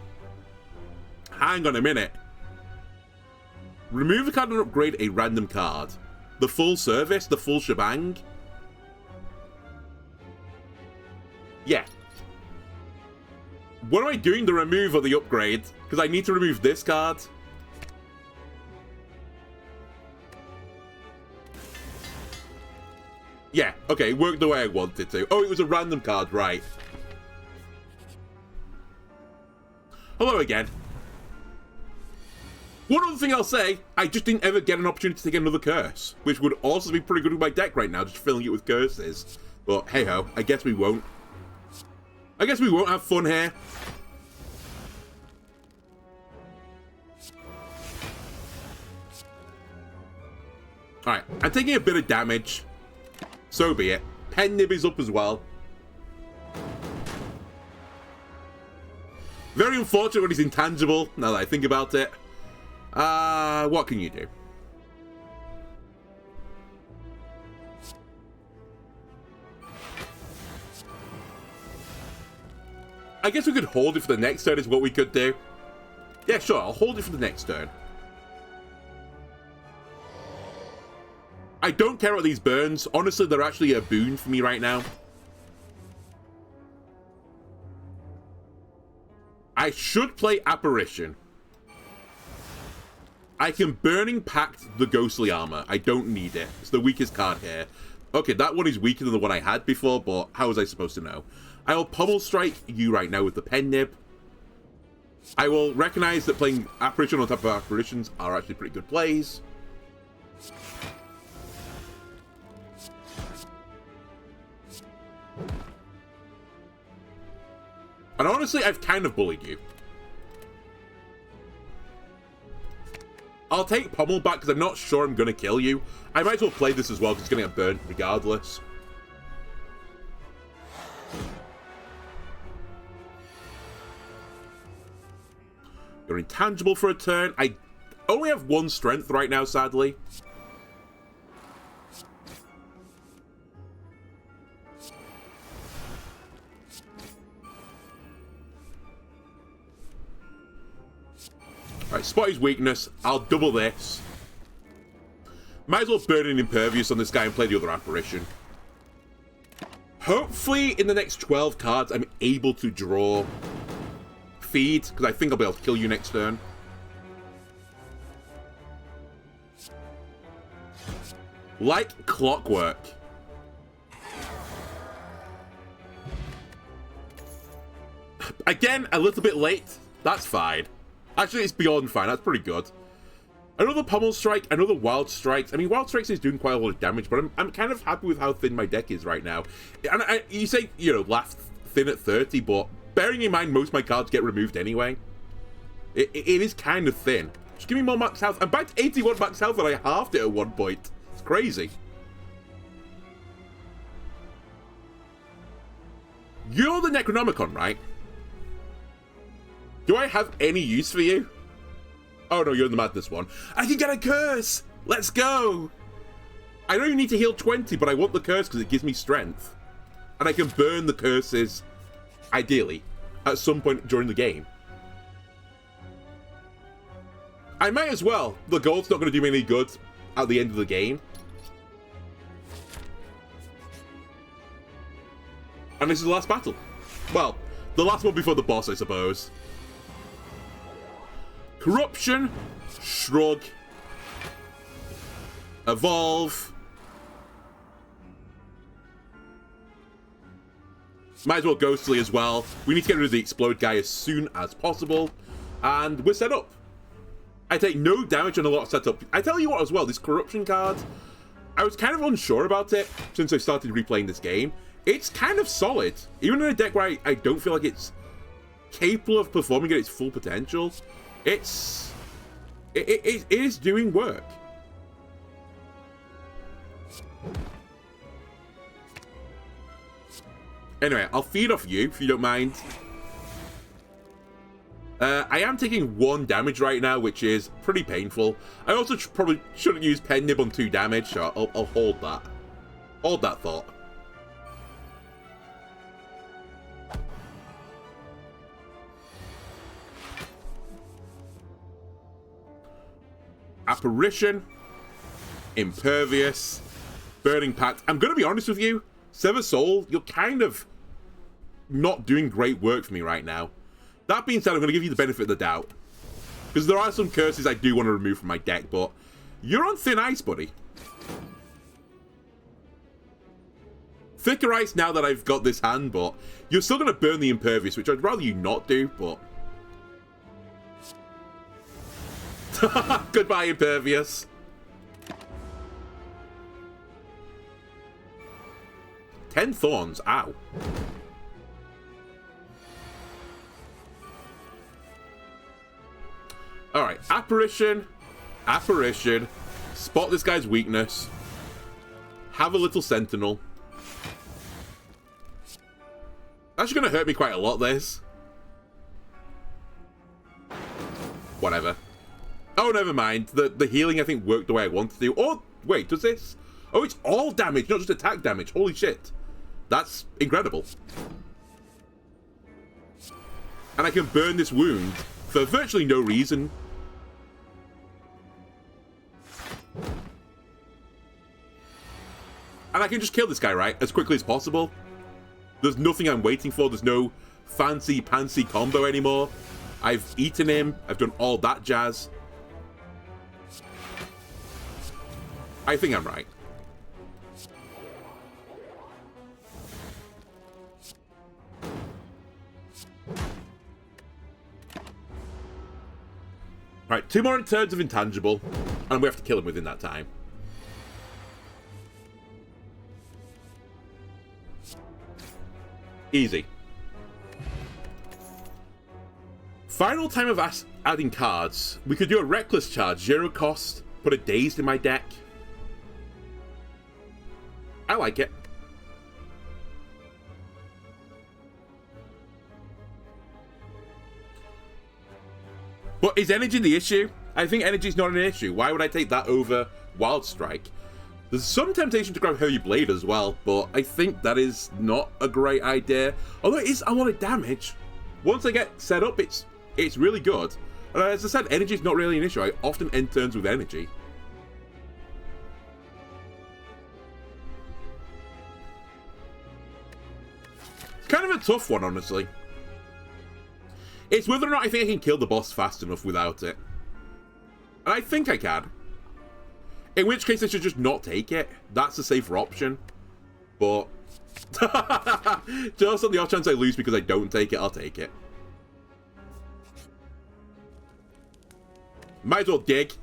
Hang on a minute. Remove a card and upgrade a random card. The full service? The full shebang? Yeah. What am I doing? The remove or the upgrade? Because I need to remove this card. Yeah, okay, it worked the way I wanted to. Oh, it was a random card, right. Hello again. One other thing I'll say, I just didn't ever get an opportunity to take another curse, which would also be pretty good with my deck right now, just filling it with curses. But hey-ho, I guess we won't. I guess we won't have fun here. Alright, I'm taking a bit of damage. So be it. Pen Nib is up as well. Very unfortunate when he's intangible, now that I think about it. What can you do? I guess we could hold it for the next turn is what we could do. Yeah, sure, I'll hold it for the next turn. I don't care about these burns. Honestly, they're actually a boon for me right now. I should play Apparition. I can Burning Pact the Ghostly Armor. I don't need it. It's the weakest card here. Okay, that one is weaker than the one I had before, but how was I supposed to know? I will Pummel Strike you right now with the Pen Nib. I will recognize that playing Apparition on top of Apparitions are actually pretty good plays. And honestly, I've kind of bullied you. I'll take Pummel back because I'm not sure I'm going to kill you. I might as well play this as well because it's going to get burnt regardless. You're intangible for a turn. I only have 1 strength right now, sadly. Alright, spot his weakness. I'll double this. Might as well burn an Impervious on this guy and play the other Apparition. Hopefully, in the next 12 cards, I'm able to draw Feed, because I think I'll be able to kill you next turn. Like clockwork. Again, a little bit late. That's fine. Actually, it's beyond fine. That's pretty good. Another Pummel Strike, another Wild Strikes. I mean, Wild Strikes is doing quite a lot of damage, but I'm kind of happy with how thin my deck is right now. And you say, you know, laugh thin at 30, but bearing in mind most of my cards get removed anyway, it is kind of thin. Just give me more max health. I'm back to 81 max health and I halved it at one point. It's crazy. You're the Necronomicon, right? Do I have any use for you? Oh no, you're the Madness one. I can get a curse! Let's go! I don't even need to heal 20, but I want the curse because it gives me strength. And I can burn the curses, ideally, at some point during the game. I might as well. The gold's not going to do me any good at the end of the game. And this is the last battle. Well, the last one before the boss, I suppose. Corruption, Shrug, Evolve. Might as well Ghostly as well. We need to get rid of the Explode guy as soon as possible. And we're set up. I take no damage on a lot of setup. I tell you what as well, this Corruption card, I was kind of unsure about it since I started replaying this game. It's kind of solid. Even in a deck where I don't feel like it's capable of performing at its full potential. It is doing work. Anyway, I'll feed off you if you don't mind. I am taking 1 damage right now, which is pretty painful. I also probably shouldn't use Pen Nib on 2 damage, so I'll hold that. Hold that thought. Apparition, Impervious, Burning Pact. I'm going to be honest with you, Sever Soul, you're kind of not doing great work for me right now. That being said, I'm going to give you the benefit of the doubt. Because there are some curses I do want to remove from my deck, but you're on thin ice, buddy. Thicker ice now that I've got this hand, but you're still going to burn the Impervious, which I'd rather you not do, but... Goodbye, Impervious. Ten Thorns, ow. Alright, Apparition, Apparition, spot this guy's weakness, have a little Sentinel. That's going to hurt me quite a lot, this. Whatever. Oh, never mind. The healing, I think, worked the way I wanted to. Oh, wait, does this? Oh, it's all damage, not just attack damage. Holy shit. That's incredible. And I can burn this wound for virtually no reason. And I can just kill this guy, right? As quickly as possible. There's nothing I'm waiting for. There's no fancy-pantsy combo anymore. I've eaten him. I've done all that jazz. I think I'm right. Right, 2 more turns of intangible, and we have to kill him within that time. Easy. Final time of adding cards. We could do a reckless charge, 0 cost, put a dazed in my deck. I like it. But is energy the issue? I think energy is not an issue. Why would I take that over Wild Strike? There's some temptation to grab Heavy Blade as well, but I think that is not a great idea. Although it is a lot of damage. Once I get set up, it's really good. And as I said, energy is not really an issue. I often end turns with energy. It's kind of a tough one, honestly. It's whether or not I think I can kill the boss fast enough without it. And I think I can. In which case I should just not take it. That's the safer option. But just on the off chance I lose because I don't take it, I'll take it. Might as well dig.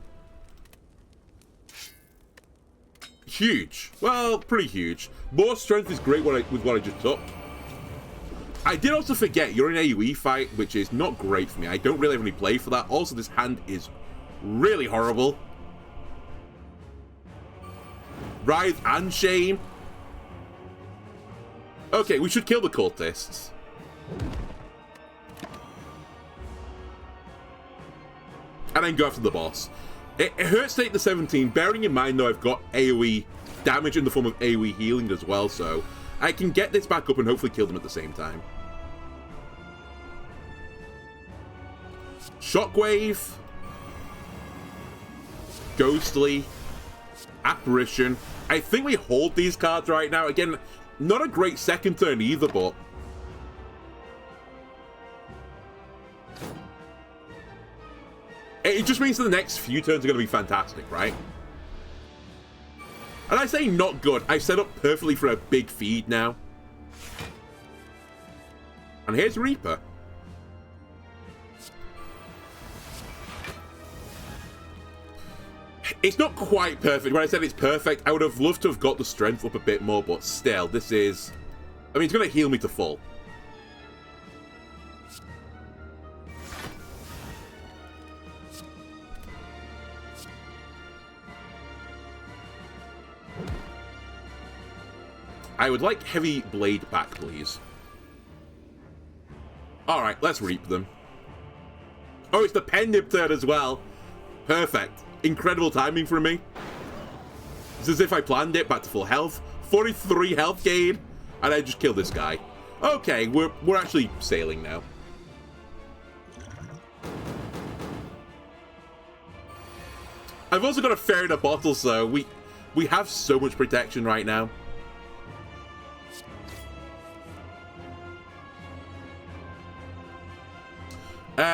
Huge. Well, pretty huge. More strength is great with what I just took. I did also forget, you're in AoE fight, which is not great for me. I don't really have any play for that. Also, this hand is really horrible. Writhe and Shame. Okay, we should kill the cultists. And then go after the boss. It hurts to take the 17, bearing in mind, though, I've got AoE damage in the form of AoE healing as well, so I can get this back up and hopefully kill them at the same time. Shockwave. Ghostly. Apparition. I think we hold these cards right now. Again, not a great second turn either, but it just means that the next few turns are going to be fantastic, right? And I say not good. I've set up perfectly for a big feed now. And here's Reaper. It's not quite perfect. When I said it's perfect, I would have loved to have got the strength up a bit more, but still, this is... I mean, it's going to heal me to full. I would like Heavy Blade back, please. Alright, let's reap them. Oh, it's the pen nib turn as well. Perfect. Incredible timing from me. It's as if I planned it. Back to full health. 43 health gain. And I just killed this guy. Okay, we're actually sailing now. I've also got a Fairy in a Bottle, so we have so much protection right now.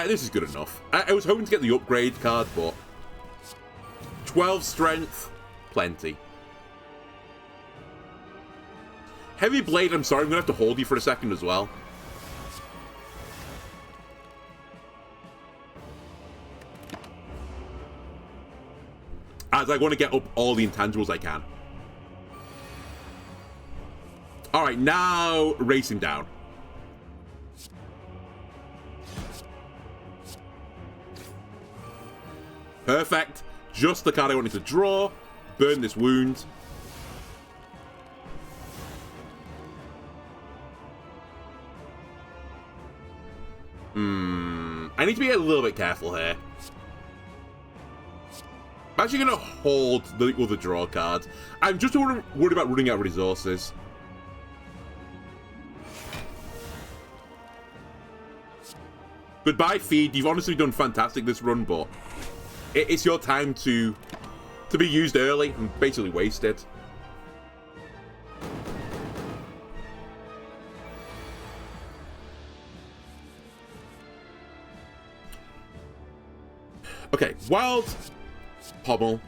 This is good enough. I was hoping to get the upgrade card, but 12 strength, plenty. Heavy Blade, I'm sorry, I'm going to have to hold you for a second as well. As I want to get up all the intangibles I can. Alright, now race him down. Perfect. Just the card I wanted to draw. Burn this wound. I need to be a little bit careful here. I'm actually going to hold the other draw card. I'm just worried about running out of resources. Goodbye, Feed. You've honestly done fantastic this run, but it's your time to be used early and basically wasted. Okay, Wild Pommel.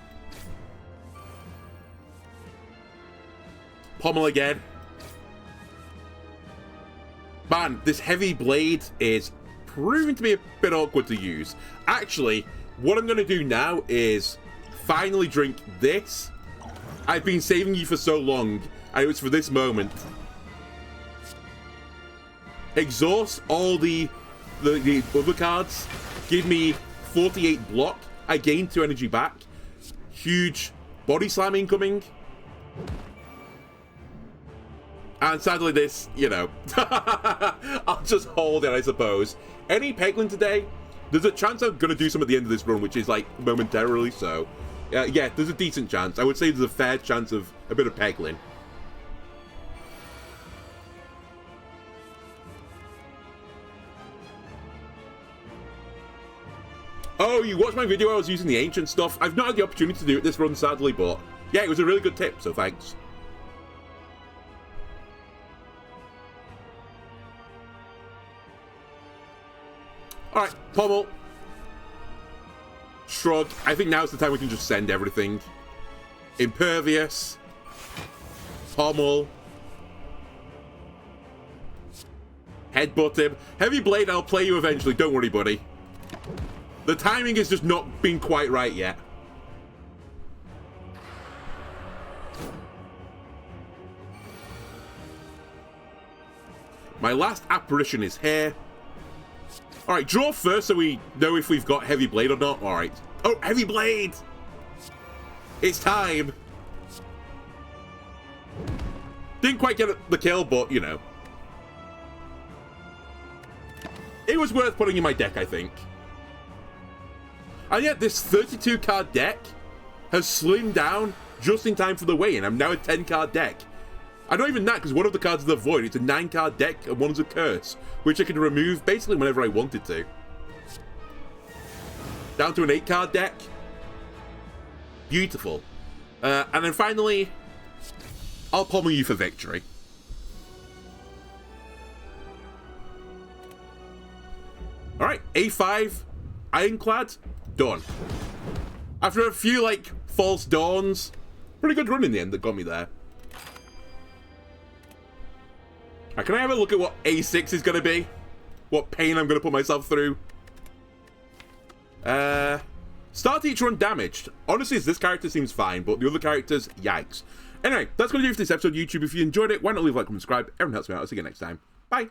Pommel again. Man, this Heavy Blade is proving to be a bit awkward to use. Actually, what I'm going to do now is finally drink this. I've been saving you for so long, and it was for this moment. Exhaust all the other cards. Give me 48 block. I gain 2 energy back. Huge body slam incoming. And sadly this, you know, I'll just hold it, I suppose. Any Peglin today? There's a chance I'm going to do some at the end of this run, which is like momentarily so. Yeah, there's a decent chance. I would say there's a fair chance of a bit of Peglin. Oh, you watched my video I was using the ancient stuff? I've not had the opportunity to do it this run, sadly, but yeah, it was a really good tip, so thanks. Alright, Pommel. Shrug. I think now's the time we can just send everything. Impervious. Pommel. Headbutt him. Heavy Blade, I'll play you eventually, don't worry, buddy. The timing has just not been quite right yet. My last apparition is here. Alright, draw first so we know if we've got Heavy Blade or not. Alright. Oh, Heavy Blade! It's time! Didn't quite get the kill, but, you know. It was worth putting in my deck, I think. And yet, this 32-card deck has slimmed down just in time for the weigh-in. I'm now a 10-card deck. And not even that, because one of the cards is a void. It's a 9-card deck, and one's a curse, which I can remove basically whenever I wanted to. Down to an 8-card deck. Beautiful. And then finally, I'll pommel you for victory. Alright, A5, Ironclad, done. After a few, like, false dawns, pretty good run in the end that got me there. Right, can I have a look at what A6 is going to be? What pain I'm going to put myself through? Start each run damaged. Honestly, this character seems fine, but the other characters, yikes. Anyway, that's going to do it for this episode of YouTube. If you enjoyed it, why not leave a like and subscribe? Everyone helps me out. I'll see you next time. Bye.